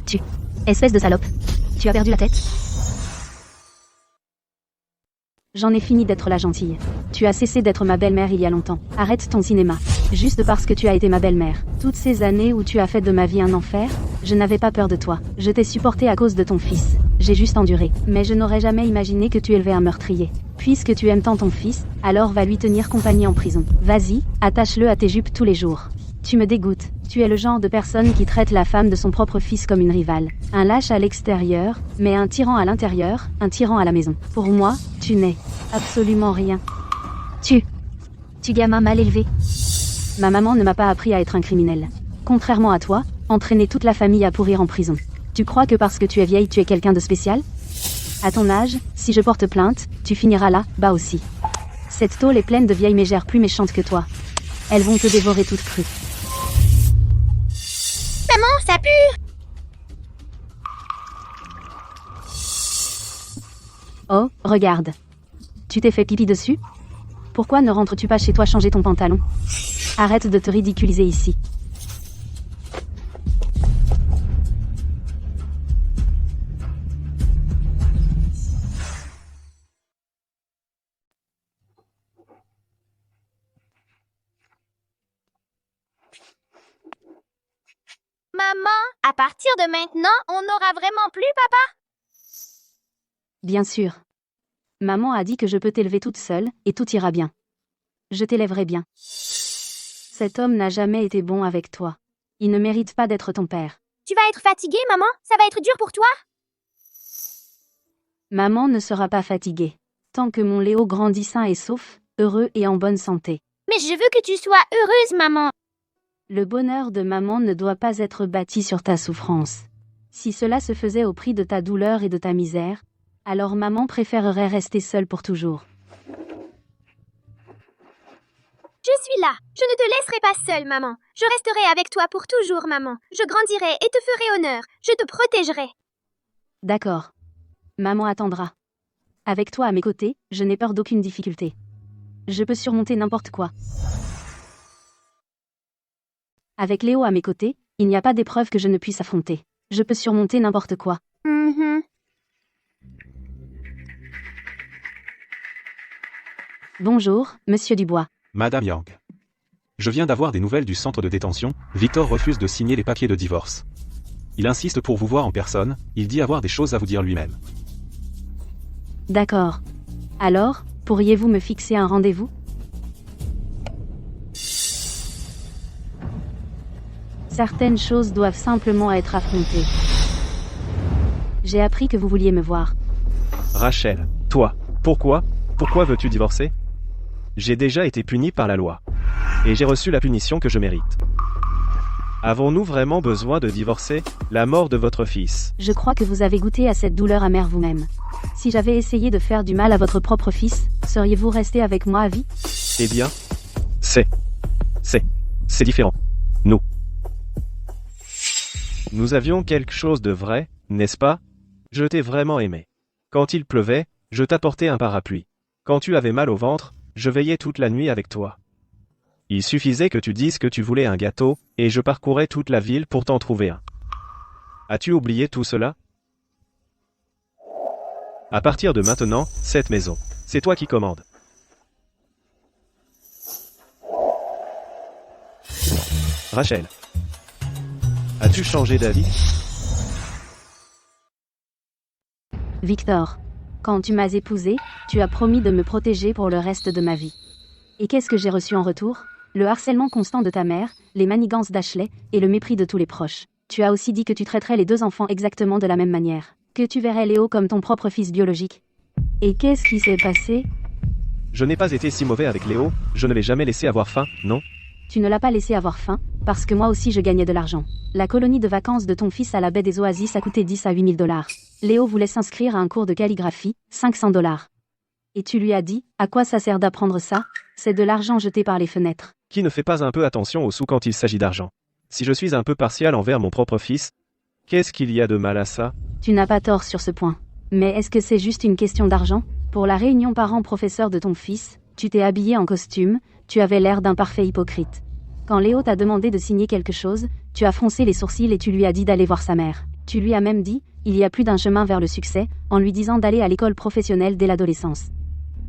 Tu. Espèce de salope. Tu as perdu la tête? J'en ai fini d'être la gentille. Tu as cessé d'être ma belle-mère il y a longtemps. Arrête ton cinéma. Juste parce que tu as été ma belle-mère. Toutes ces années où tu as fait de ma vie un enfer, je n'avais pas peur de toi. Je t'ai supporté à cause de ton fils. J'ai juste enduré. Mais je n'aurais jamais imaginé que tu élevais un meurtrier. Puisque tu aimes tant ton fils, alors va lui tenir compagnie en prison. Vas-y, attache-le à tes jupes tous les jours. Tu me dégoûtes. Tu es le genre de personne qui traite la femme de son propre fils comme une rivale. Un lâche à l'extérieur, mais un tyran à l'intérieur, un tyran à la maison. Pour moi, tu n'es absolument rien. Tu gamin mal élevé. Ma maman ne m'a pas appris à être un criminel. Contrairement à toi, entraîner toute la famille à pourrir en prison. Tu crois que parce que tu es vieille, tu es quelqu'un de spécial? À ton âge, si je porte plainte, tu finiras là, bas aussi. Cette tôle est pleine de vieilles mégères plus méchantes que toi. Elles vont te dévorer toutes crues. Maman, ça pue! Oh, regarde. Tu t'es fait pipi dessus? Pourquoi ne rentres-tu pas chez toi changer ton pantalon? Arrête de te ridiculiser ici. Maman, à partir de maintenant, on n'aura vraiment plus papa? Bien sûr. Maman a dit que je peux t'élever toute seule, et tout ira bien. Je t'élèverai bien. Cet homme n'a jamais été bon avec toi. Il ne mérite pas d'être ton père. Tu vas être fatiguée, maman? Ça va être dur pour toi? Maman ne sera pas fatiguée. Tant que mon Léo grandit sain et sauf, heureux et en bonne santé. Mais je veux que tu sois heureuse, maman. Le bonheur de maman ne doit pas être bâti sur ta souffrance. Si cela se faisait au prix de ta douleur et de ta misère, alors maman préférerait rester seule pour toujours. Je suis là. Je ne te laisserai pas seule, maman. Je resterai avec toi pour toujours, maman. Je grandirai et te ferai honneur. Je te protégerai. D'accord. Maman attendra. Avec toi à mes côtés, je n'ai peur d'aucune difficulté. Je peux surmonter n'importe quoi. Avec Léo à mes côtés, il n'y a pas d'épreuve que je ne puisse affronter. Je peux surmonter n'importe quoi. Bonjour, Monsieur Dubois. Madame Yang. Je viens d'avoir des nouvelles du centre de détention. Victor refuse de signer les papiers de divorce. Il insiste pour vous voir en personne, il dit avoir des choses à vous dire lui-même. D'accord. Alors, pourriez-vous me fixer un rendez-vous? Certaines choses doivent simplement être affrontées. J'ai appris que vous vouliez me voir. Rachel, toi, pourquoi veux-tu divorcer? J'ai déjà été puni par la loi. Et j'ai reçu la punition que je mérite. Avons-nous vraiment besoin de divorcer? La mort de votre fils. Je crois que vous avez goûté à cette douleur amère vous-même. Si j'avais essayé de faire du mal à votre propre fils, seriez-vous resté avec moi à vie? Eh bien, c'est différent. Nous avions quelque chose de vrai, n'est-ce pas? Je t'ai vraiment aimé. Quand il pleuvait, je t'apportais un parapluie. Quand tu avais mal au ventre, je veillais toute la nuit avec toi. Il suffisait que tu dises que tu voulais un gâteau, et je parcourais toute la ville pour t'en trouver un. As-tu oublié tout cela? À partir de maintenant, cette maison, c'est toi qui commandes. Rachel, as-tu changé d'avis? Victor, quand tu m'as épousée, tu as promis de me protéger pour le reste de ma vie. Et qu'est-ce que j'ai reçu en retour? Le harcèlement constant de ta mère, les manigances d'Ashley, et le mépris de tous les proches. Tu as aussi dit que tu traiterais les deux enfants exactement de la même manière. Que tu verrais Léo comme ton propre fils biologique. Et qu'est-ce qui s'est passé? Je n'ai pas été si mauvais avec Léo, je ne l'ai jamais laissé avoir faim, non? Tu ne l'as pas laissé avoir faim, parce que moi aussi je gagnais de l'argent. La colonie de vacances de ton fils à la baie des Oasis a coûté 10 à 8 000 $. Léo voulait s'inscrire à un cours de calligraphie, 500 $. Et tu lui as dit, à quoi ça sert d'apprendre ça? C'est de l'argent jeté par les fenêtres. Qui ne fait pas un peu attention aux sous quand il s'agit d'argent? Si je suis un peu partial envers mon propre fils, qu'est-ce qu'il y a de mal à ça? Tu n'as pas tort sur ce point. Mais est-ce que c'est juste une question d'argent? Pour la réunion parents-professeurs de ton fils, tu t'es habillé en costume, tu avais l'air d'un parfait hypocrite. Quand Léo t'a demandé de signer quelque chose, tu as froncé les sourcils et tu lui as dit d'aller voir sa mère. Tu lui as même dit, il y a plus d'un chemin vers le succès, en lui disant d'aller à l'école professionnelle dès l'adolescence.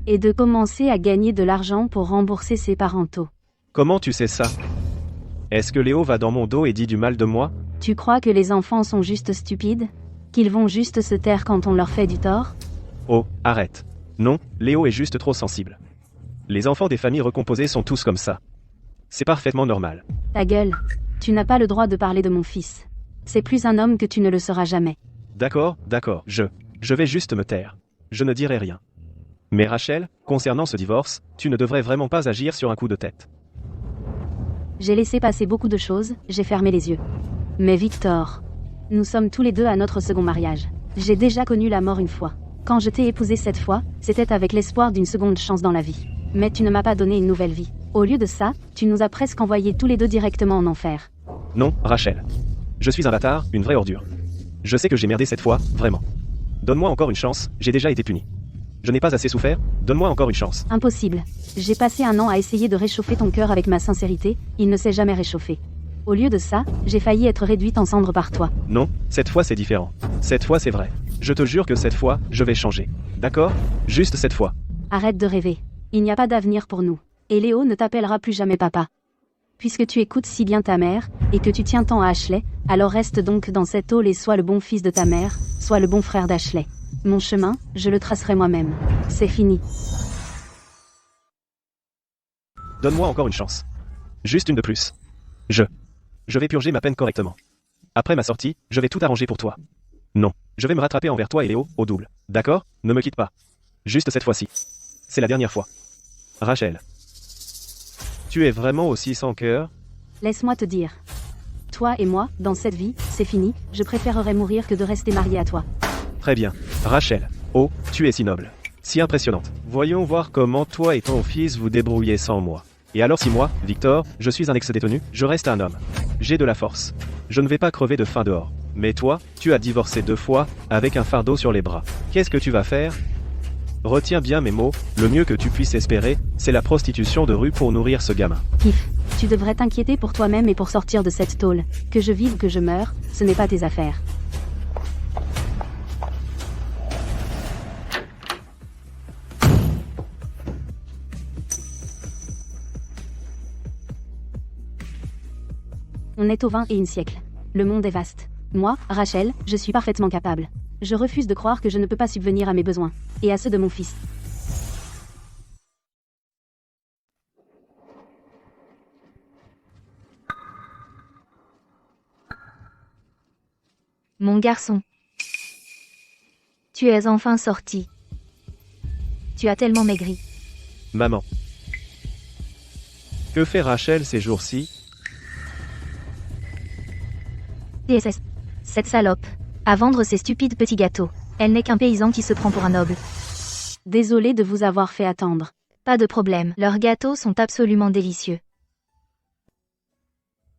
Et de commencer à gagner de l'argent pour rembourser ses parentaux. Comment tu sais ça? Est-ce que Léo va dans mon dos et dit du mal de moi? Tu crois que les enfants sont juste stupides? Qu'ils vont juste se taire quand on leur fait du tort? Oh, arrête. Non, Léo est juste trop sensible. Les enfants des familles recomposées sont tous comme ça. C'est parfaitement normal. Ta gueule. Tu n'as pas le droit de parler de mon fils. C'est plus un homme que tu ne le seras jamais. D'accord, je vais juste me taire. Je ne dirai rien. Mais Rachel, concernant ce divorce, tu ne devrais vraiment pas agir sur un coup de tête. J'ai laissé passer beaucoup de choses, j'ai fermé les yeux. Mais Victor, nous sommes tous les deux à notre second mariage. J'ai déjà connu la mort une fois. Quand je t'ai épousé cette fois, c'était avec l'espoir d'une seconde chance dans la vie. Mais tu ne m'as pas donné une nouvelle vie. Au lieu de ça, tu nous as presque envoyés tous les deux directement en enfer. Non, Rachel. Je suis un bâtard, une vraie ordure. Je sais que j'ai merdé cette fois, vraiment. Donne-moi encore une chance, j'ai déjà été puni. Je n'ai pas assez souffert, donne-moi encore une chance. Impossible. J'ai passé un an à essayer de réchauffer ton cœur avec ma sincérité, il ne s'est jamais réchauffé. Au lieu de ça, j'ai failli être réduite en cendres par toi. Non, cette fois c'est différent. Cette fois c'est vrai. Je te jure que cette fois, je vais changer. D'accord? Juste cette fois. Arrête de rêver. Il n'y a pas d'avenir pour nous. Et Léo ne t'appellera plus jamais papa. Puisque tu écoutes si bien ta mère, et que tu tiens tant à Ashley, alors reste donc dans cette tôle et sois le bon fils de ta mère, sois le bon frère d'Ashley. Mon chemin, je le tracerai moi-même. C'est fini. Donne-moi encore une chance. Juste une de plus. Je vais purger ma peine correctement. Après ma sortie, je vais tout arranger pour toi. Non, je vais me rattraper envers toi et Léo, au double. D'accord? Ne me quitte pas. Juste cette fois-ci. C'est la dernière fois. Rachel. Tu es vraiment aussi sans cœur? Laisse-moi te dire. Toi et moi, dans cette vie, c'est fini, je préférerais mourir que de rester marié à toi. Très bien. Rachel. Oh, tu es si noble. Si impressionnante. Voyons voir comment toi et ton fils vous débrouillez sans moi. Et alors si moi, Victor, je suis un ex-détenu, je reste un homme. J'ai de la force. Je ne vais pas crever de faim dehors. Mais toi, tu as divorcé 2 fois, avec un fardeau sur les bras. Qu'est-ce que tu vas faire? Retiens bien mes mots, le mieux que tu puisses espérer, c'est la prostitution de rue pour nourrir ce gamin. Kif, tu devrais t'inquiéter pour toi-même et pour sortir de cette tôle. Que je vive ou que je meure, ce n'est pas tes affaires. On est au XXIe siècle. Le monde est vaste. Moi, Rachel, je suis parfaitement capable. Je refuse de croire que je ne peux pas subvenir à mes besoins. Et à ceux de mon fils. Mon garçon. Tu es enfin sorti. Tu as tellement maigri. Maman. Que fait Rachel ces jours-ci? TSS. Cette salope. À vendre ces stupides petits gâteaux. Elle n'est qu'un paysan qui se prend pour un noble. Désolé de vous avoir fait attendre. Pas de problème, leurs gâteaux sont absolument délicieux.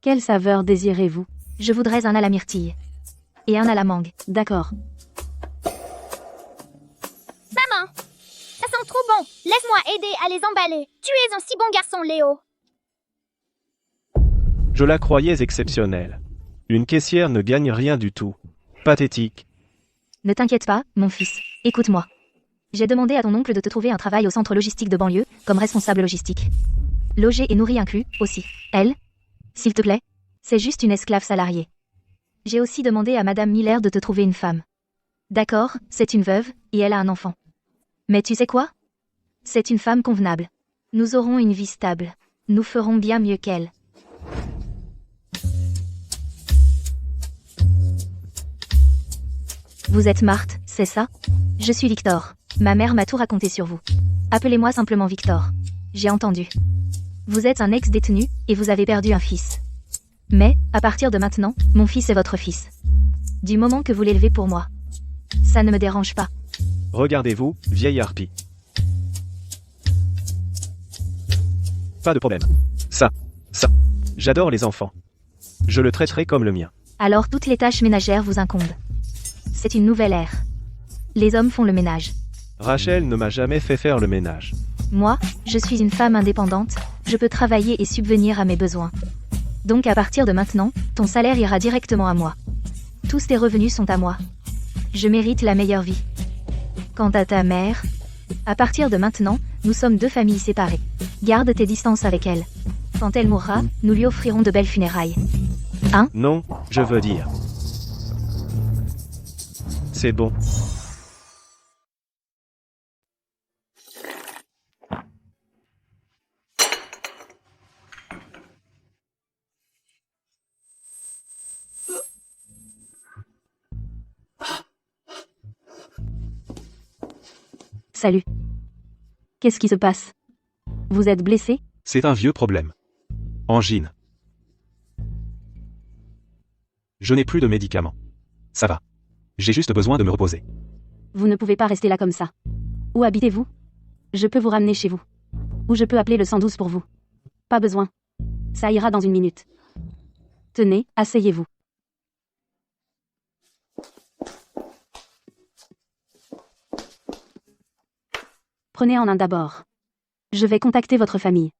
Quelle saveur désirez-vous? Je voudrais un à la myrtille. Et un à la mangue. D'accord. Maman, ça sent trop bon. Laisse-moi aider à les emballer. Tu es un si bon garçon, Léo. Je la croyais exceptionnelle. Une caissière ne gagne rien du tout. Pathétique. Ne t'inquiète pas, mon fils. Écoute-moi. J'ai demandé à ton oncle de te trouver un travail au centre logistique de banlieue, comme responsable logistique. Logé et nourri inclus, aussi. Elle? S'il te plaît? C'est juste une esclave salariée. J'ai aussi demandé à Madame Miller de te trouver une femme. D'accord, c'est une veuve, et elle a un enfant. Mais tu sais quoi? C'est une femme convenable. Nous aurons une vie stable. Nous ferons bien mieux qu'elle. Vous êtes Marthe, c'est ça? Je suis Victor. Ma mère m'a tout raconté sur vous. Appelez-moi simplement Victor. J'ai entendu. Vous êtes un ex-détenu, et vous avez perdu un fils. Mais, à partir de maintenant, mon fils est votre fils. Du moment que vous l'élevez pour moi. Ça ne me dérange pas. Regardez-vous, vieille harpie. Pas de problème. Ça. J'adore les enfants. Je le traiterai comme le mien. Alors toutes les tâches ménagères vous incombent. C'est une nouvelle ère. Les hommes font le ménage. Rachel ne m'a jamais fait faire le ménage. Moi, je suis une femme indépendante, je peux travailler et subvenir à mes besoins. Donc à partir de maintenant, ton salaire ira directement à moi. Tous tes revenus sont à moi. Je mérite la meilleure vie. Quant à ta mère, à partir de maintenant, nous sommes deux familles séparées. Garde tes distances avec elle. Quand elle mourra, nous lui offrirons de belles funérailles. Hein? Non, je veux dire. C'est bon. Salut. Qu'est-ce qui se passe? Vous êtes blessé? C'est un vieux problème. Angine. Je n'ai plus de médicaments. Ça va. J'ai juste besoin de me reposer. Vous ne pouvez pas rester là comme ça. Où habitez-vous? Je peux vous ramener chez vous. Ou je peux appeler le 112 pour vous. Pas besoin. Ça ira dans une minute. Tenez, asseyez-vous. Prenez en un d'abord. Je vais contacter votre famille.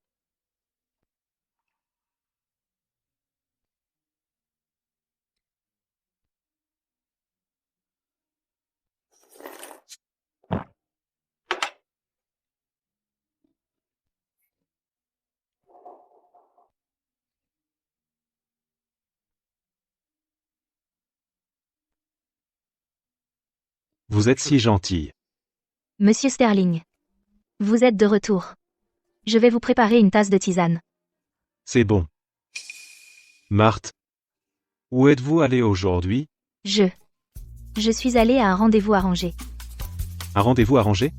Vous êtes si gentille. Monsieur Sterling. Vous êtes de retour. Je vais vous préparer une tasse de tisane. C'est bon. Marthe. Où êtes-vous allée aujourd'hui? Je suis allée à un rendez-vous arrangé. Un rendez-vous arrangé?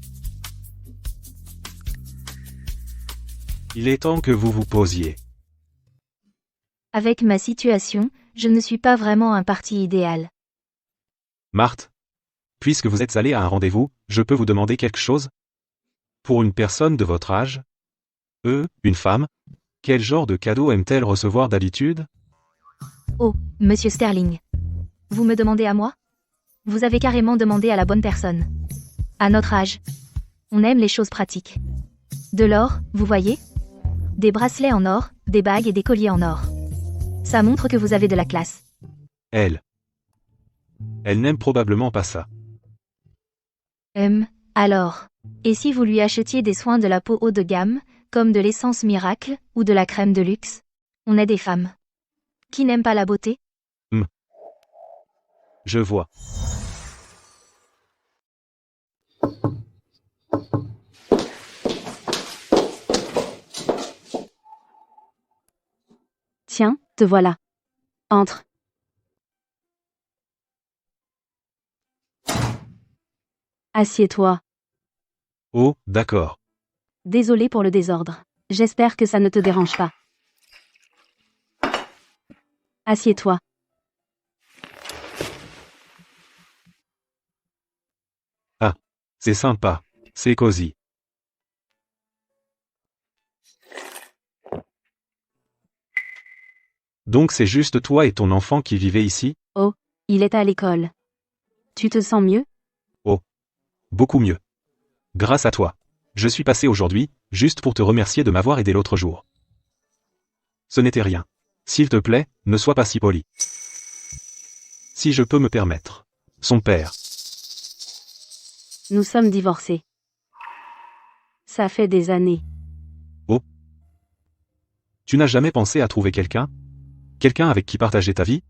Il est temps que vous vous posiez. Avec ma situation, je ne suis pas vraiment un parti idéal. Marthe. Puisque vous êtes allée à un rendez-vous, je peux vous demander quelque chose? Pour une personne de votre âge? Une femme? Quel genre de cadeau aime-t-elle recevoir d'habitude? Oh, monsieur Sterling. Vous me demandez à moi? Vous avez carrément demandé à la bonne personne. À notre âge, on aime les choses pratiques. De l'or, vous voyez? Des bracelets en or, des bagues et des colliers en or. Ça montre que vous avez de la classe. Elle n'aime probablement pas ça. Alors. Et si vous lui achetiez des soins de la peau haut de gamme, comme de l'essence miracle, ou de la crème de luxe? On est des femmes. Qui n'aiment pas la beauté? Je vois. Tiens, te voilà. Entre. Assieds-toi. Oh, d'accord. Désolé pour le désordre. J'espère que ça ne te dérange pas. Assieds-toi. C'est sympa. C'est cosy. Donc c'est juste toi et ton enfant qui vivez ici? Il est à l'école. Tu te sens mieux? Beaucoup mieux. Grâce à toi. Je suis passé aujourd'hui, juste pour te remercier de m'avoir aidé l'autre jour. Ce n'était rien. S'il te plaît, ne sois pas si poli. Si je peux me permettre. Son père. Nous sommes divorcés. Ça fait des années. Tu n'as jamais pensé à trouver quelqu'un? Quelqu'un avec qui partager ta vie?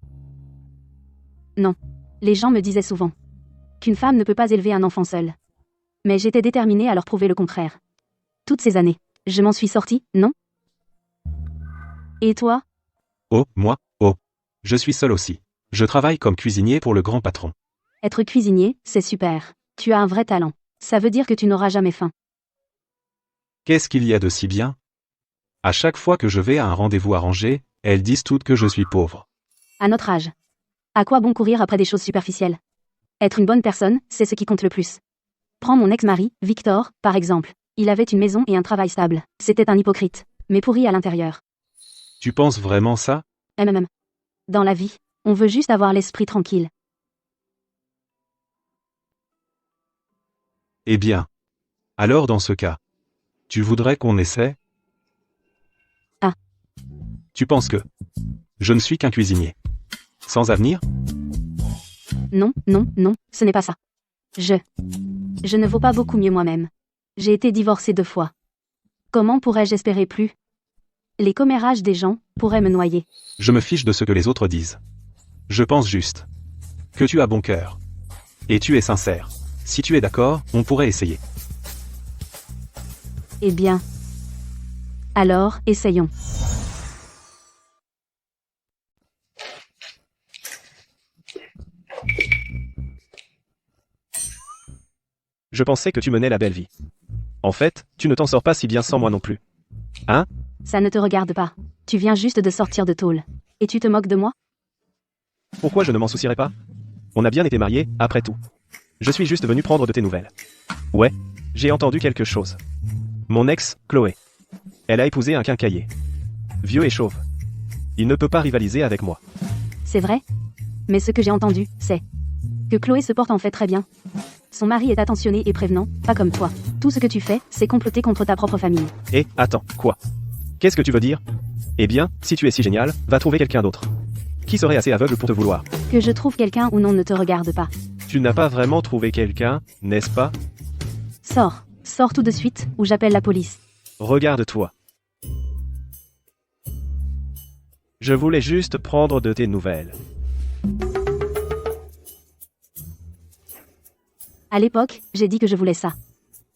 Les gens me disaient souvent qu'une femme ne peut pas élever un enfant seule. Mais j'étais déterminée à leur prouver le contraire. Toutes ces années, je m'en suis sortie, non? Et toi? Moi? Je suis seul aussi. Je travaille comme cuisinier pour le grand patron. Être cuisinier, c'est super. Tu as un vrai talent. Ça veut dire que tu n'auras jamais faim. Qu'est-ce qu'il y a de si bien? À chaque fois que je vais à un rendez-vous arrangé, elles disent toutes que je suis pauvre. À notre âge. À quoi bon courir après des choses superficielles? Être une bonne personne, c'est ce qui compte le plus. Prends mon ex-mari, Victor, par exemple. Il avait une maison et un travail stable. C'était un hypocrite, mais pourri à l'intérieur. Tu penses vraiment ça? Dans la vie, on veut juste avoir l'esprit tranquille. Eh bien. Alors dans ce cas, tu voudrais qu'on essaie? Ah. Tu penses que je ne suis qu'un cuisinier sans avenir? Non, ce n'est pas ça. Je ne vaux pas beaucoup mieux moi-même. J'ai été divorcée 2 fois. Comment pourrais-je espérer plus? Les commérages des gens pourraient me noyer. Je me fiche de ce que les autres disent. Je pense juste que tu as bon cœur. Et tu es sincère. Si tu es d'accord, on pourrait essayer. Eh bien. Alors, essayons. Je pensais que tu menais la belle vie. En fait, tu ne t'en sors pas si bien sans moi non plus. Hein? Ça ne te regarde pas. Tu viens juste de sortir de tôle. Et tu te moques de moi? Pourquoi je ne m'en soucierais pas? On a bien été mariés, après tout. Je suis juste venu prendre de tes nouvelles. Ouais, j'ai entendu quelque chose. Mon ex, Chloé. Elle a épousé un quincaillier. Vieux et chauve. Il ne peut pas rivaliser avec moi. C'est vrai? Mais ce que j'ai entendu, c'est que Chloé se porte en fait très bien. Son mari est attentionné et prévenant, pas comme toi. Tout ce que tu fais, c'est comploter contre ta propre famille. Attends, quoi? Qu'est-ce que tu veux dire? Eh bien, si tu es si génial, va trouver quelqu'un d'autre. Qui serait assez aveugle pour te vouloir? Que je trouve quelqu'un ou non ne te regarde pas. Tu n'as pas vraiment trouvé quelqu'un, n'est-ce pas? Sors tout de suite, ou j'appelle la police. Regarde-toi. Je voulais juste prendre de tes nouvelles. À l'époque, j'ai dit que je voulais ça.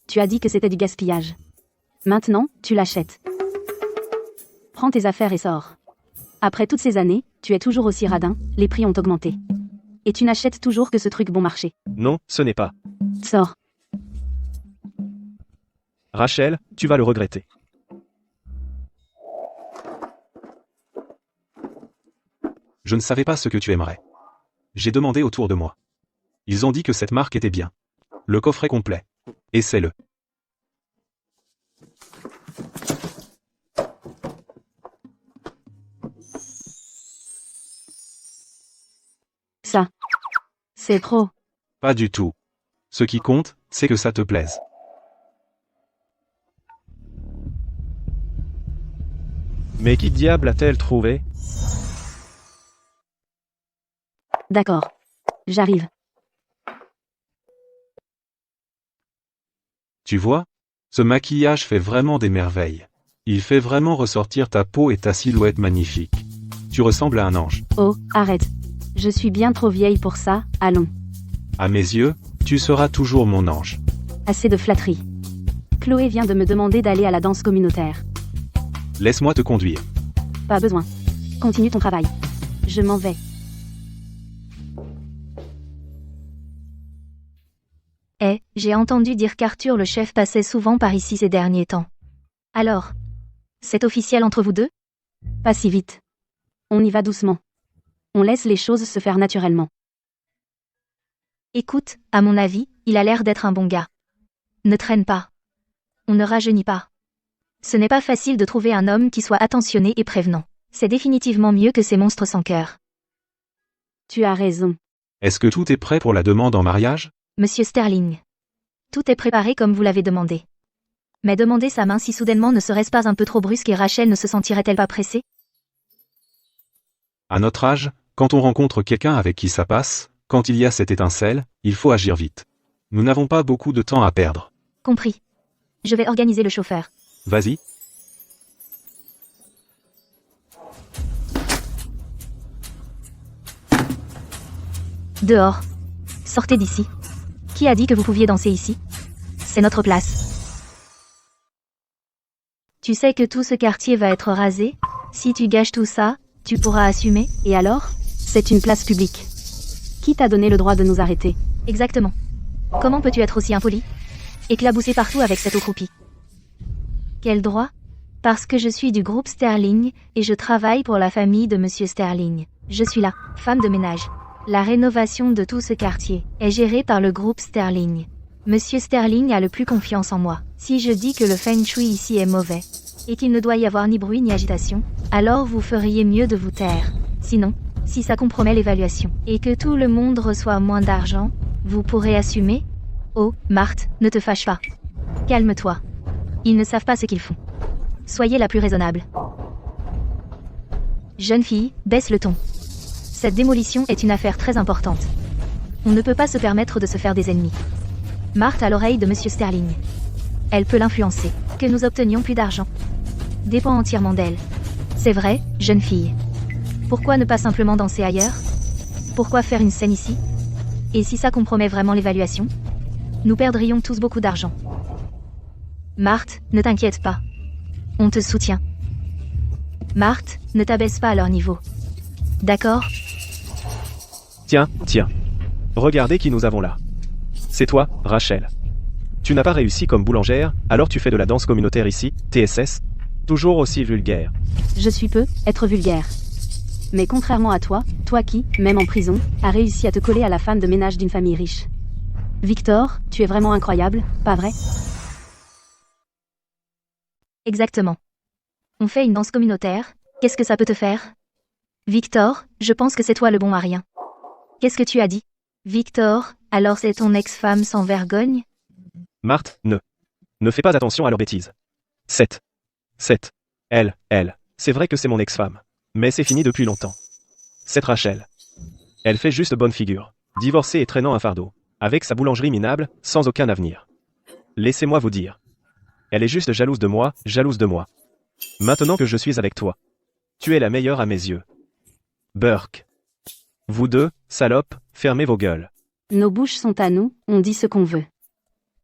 Tu as dit que c'était du gaspillage. Maintenant, tu l'achètes. Prends tes affaires et sors. Après toutes ces années, tu es toujours aussi radin, les prix ont augmenté. Et tu n'achètes toujours que ce truc bon marché. Non, ce n'est pas. Sors. Rachel, tu vas le regretter. Je ne savais pas ce que tu aimerais. J'ai demandé autour de moi. Ils ont dit que cette marque était bien. Le coffret complet. Essaie-le. Ça. C'est trop. Pas du tout. Ce qui compte, c'est que ça te plaise. Mais qui diable a-t-elle trouvé? D'accord. J'arrive. Tu vois? Ce maquillage fait vraiment des merveilles. Il fait vraiment ressortir ta peau et ta silhouette magnifique. Tu ressembles à un ange. Oh, arrête. Je suis bien trop vieille pour ça, allons. À mes yeux, tu seras toujours mon ange. Assez de flatterie. Chloé vient de me demander d'aller à la danse communautaire. Laisse-moi te conduire. Pas besoin. Continue ton travail. Je m'en vais. J'ai entendu dire qu'Arthur le chef passait souvent par ici ces derniers temps. Alors, c'est officiel entre vous deux? Pas si vite. On y va doucement. On laisse les choses se faire naturellement. Écoute, à mon avis, il a l'air d'être un bon gars. Ne traîne pas. On ne rajeunit pas. Ce n'est pas facile de trouver un homme qui soit attentionné et prévenant. C'est définitivement mieux que ces monstres sans cœur. Tu as raison. Est-ce que tout est prêt pour la demande en mariage? Monsieur Sterling. Tout est préparé comme vous l'avez demandé. Mais demander sa main si soudainement ne serait-ce pas un peu trop brusque et Rachel ne se sentirait-elle pas pressée? À notre âge, quand on rencontre quelqu'un avec qui ça passe, quand il y a cette étincelle, il faut agir vite. Nous n'avons pas beaucoup de temps à perdre. Compris. Je vais organiser le chauffeur. Vas-y. Dehors. Sortez d'ici. Qui a dit que vous pouviez danser ici? C'est notre place. Tu sais que tout ce quartier va être rasé? Si tu gâches tout ça, tu pourras assumer? Et alors? C'est une place publique. Qui t'a donné le droit de nous arrêter? Exactement. Comment peux-tu être aussi impoli? Éclaboussé partout avec cette eau croupie. Quel droit? Parce que je suis du groupe Sterling, et je travaille pour la famille de Monsieur Sterling. Je suis là, femme de ménage. La rénovation de tout ce quartier est gérée par le groupe Sterling. Monsieur Sterling a le plus confiance en moi. Si je dis que le feng shui ici est mauvais, et qu'il ne doit y avoir ni bruit ni agitation, alors vous feriez mieux de vous taire. Sinon, si ça compromet l'évaluation, et que tout le monde reçoit moins d'argent, vous pourrez assumer? Oh, Marthe, ne te fâche pas. Calme-toi. Ils ne savent pas ce qu'ils font. Soyez la plus raisonnable. Jeune fille, baisse le ton. Cette démolition est une affaire très importante. On ne peut pas se permettre de se faire des ennemis. Marthe a l'oreille de Monsieur Sterling. Elle peut l'influencer. Que nous obtenions plus d'argent dépend entièrement d'elle. C'est vrai, jeune fille. Pourquoi ne pas simplement danser ailleurs? Pourquoi faire une scène ici? Et si ça compromet vraiment l'évaluation? Nous perdrions tous beaucoup d'argent. Marthe, ne t'inquiète pas. On te soutient. Marthe, ne t'abaisse pas à leur niveau. D'accord? Tiens. Regardez qui nous avons là. C'est toi, Rachel. Tu n'as pas réussi comme boulangère, alors tu fais de la danse communautaire ici, TSS? Toujours aussi vulgaire. Je suis peu être vulgaire. Mais contrairement à toi qui, même en prison, a réussi à te coller à la femme de ménage d'une famille riche. Victor, tu es vraiment incroyable, pas vrai? Exactement. On fait une danse communautaire, qu'est-ce que ça peut te faire? Victor, je pense que c'est toi le bon à rien. Qu'est-ce que tu as dit? Victor, alors c'est ton ex-femme sans vergogne? Marthe, ne fais pas attention à leurs bêtises. 7. Elle, c'est vrai que c'est mon ex-femme. Mais c'est fini depuis longtemps. C'est Rachel. Elle fait juste bonne figure. Divorcée et traînant un fardeau. Avec sa boulangerie minable, sans aucun avenir. Laissez-moi vous dire. Elle est juste jalouse de moi. Maintenant que je suis avec toi. Tu es la meilleure à mes yeux. Burke. Vous deux, salopes, fermez vos gueules. Nos bouches sont à nous, on dit ce qu'on veut.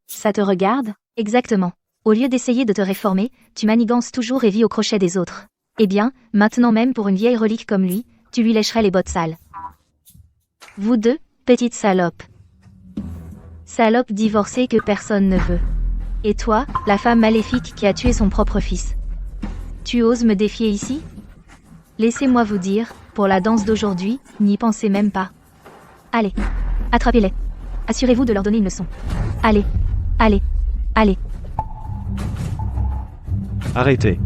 Ça te regarde? Exactement. Au lieu d'essayer de te réformer, tu manigances toujours et vis au crochet des autres. Eh bien, maintenant même pour une vieille relique comme lui, tu lui lécherais les bottes sales. Vous deux, petites salopes. Salope divorcée que personne ne veut. Et toi, la femme maléfique qui a tué son propre fils. Tu oses me défier ici? Laissez-moi vous dire, pour la danse d'aujourd'hui, n'y pensez même pas. Allez, attrapez-les. Assurez-vous de leur donner une leçon. Allez. Arrêtez.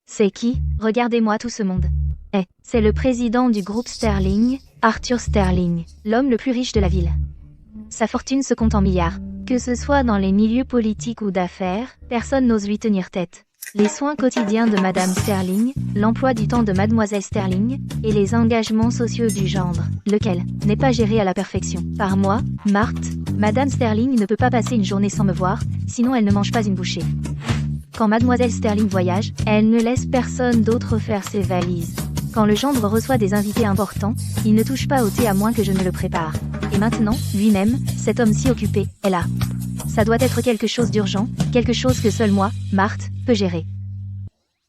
C'est qui? Regardez-moi tout ce monde. C'est le président du groupe Sterling, Arthur Sterling, l'homme le plus riche de la ville. Sa fortune se compte en milliards. Que ce soit dans les milieux politiques ou d'affaires, personne n'ose lui tenir tête. Les soins quotidiens de Madame Sterling, l'emploi du temps de Mademoiselle Sterling, et les engagements sociaux du gendre, lequel n'est pas géré à la perfection. Par moi, Marthe, Madame Sterling ne peut pas passer une journée sans me voir, sinon elle ne mange pas une bouchée. Quand Mademoiselle Sterling voyage, elle ne laisse personne d'autre faire ses valises. Quand le gendre reçoit des invités importants, il ne touche pas au thé à moins que je ne le prépare. Et maintenant, lui-même, cet homme si occupé, est là. Ça doit être quelque chose d'urgent, quelque chose que seul moi, Marthe, peut gérer.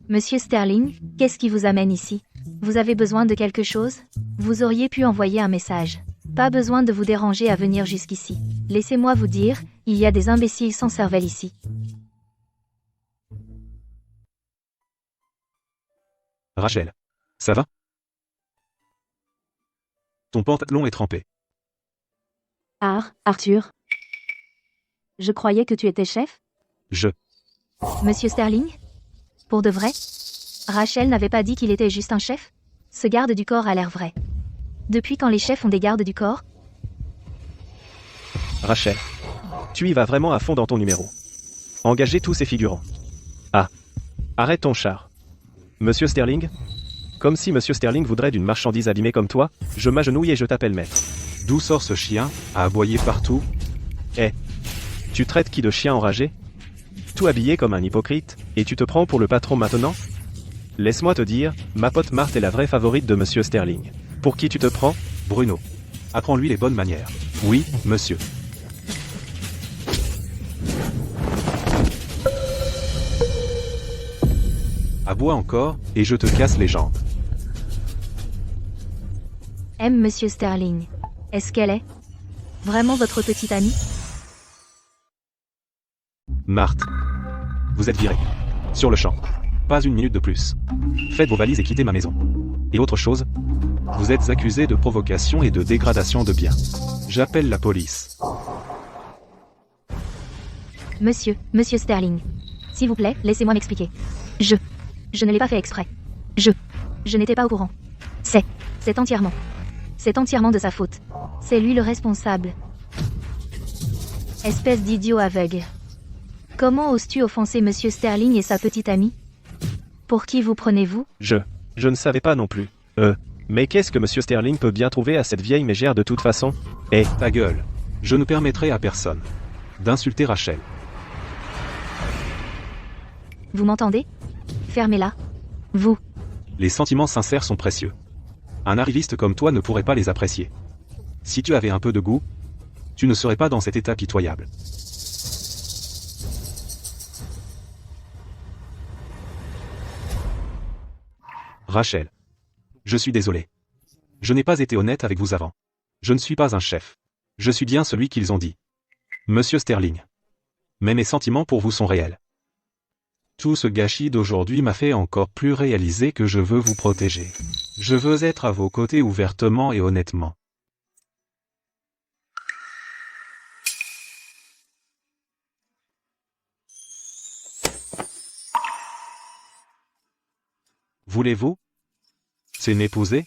Monsieur Sterling, qu'est-ce qui vous amène ici? Vous avez besoin de quelque chose? Vous auriez pu envoyer un message. Pas besoin de vous déranger à venir jusqu'ici. Laissez-moi vous dire, il y a des imbéciles sans cervelle ici. Rachel. Ça va? Ton pantalon est trempé. Arthur. Je croyais que tu étais chef? Je. Monsieur Sterling? Pour de vrai? Rachel n'avait pas dit qu'il était juste un chef? Ce garde du corps a l'air vrai. Depuis quand les chefs ont des gardes du corps? Rachel. Tu y vas vraiment à fond dans ton numéro. Engagez tous ces figurants. Ah. Arrête ton char. Monsieur Sterling? Comme si Monsieur Sterling voudrait d'une marchandise abîmée comme toi, je m'agenouille et je t'appelle maître. D'où sort ce chien, à aboyer partout? Eh. Tu traites qui de chien enragé? Tout habillé comme un hypocrite, et tu te prends pour le patron maintenant? Laisse-moi te dire, ma pote Marthe est la vraie favorite de Monsieur Sterling. Pour qui tu te prends? Bruno. Apprends-lui les bonnes manières. Oui, monsieur. Aboie encore, et je te casse les jambes. Aime Monsieur Sterling. Est-ce qu'elle est vraiment votre petite amie? Marthe. Vous êtes virée. Sur le champ. Pas une minute de plus. Faites vos valises et quittez ma maison. Et autre chose? Vous êtes accusé de provocation et de dégradation de biens. J'appelle la police. Monsieur Sterling. S'il vous plaît, laissez-moi m'expliquer. Je ne l'ai pas fait exprès. Je n'étais pas au courant. C'est entièrement de sa faute. C'est lui le responsable. Espèce d'idiot aveugle. Comment oses-tu offenser Monsieur Sterling et sa petite amie? Pour qui vous prenez-vous? Je ne savais pas non plus. Mais qu'est-ce que Monsieur Sterling peut bien trouver à cette vieille mégère de toute façon? Eh, Ta gueule. Je ne permettrai à personne d'insulter Rachel. Vous m'entendez? Fermez-la. Vous. Les sentiments sincères sont précieux. Un arriviste comme toi ne pourrait pas les apprécier. Si tu avais un peu de goût, tu ne serais pas dans cet état pitoyable. Rachel. Je suis désolé. Je n'ai pas été honnête avec vous avant. Je ne suis pas un chef. Je suis bien celui qu'ils ont dit. Monsieur Sterling. Mais mes sentiments pour vous sont réels. Tout ce gâchis d'aujourd'hui m'a fait encore plus réaliser que je veux vous protéger. Je veux être à vos côtés ouvertement et honnêtement. Voulez-vous? C'est m'épouser?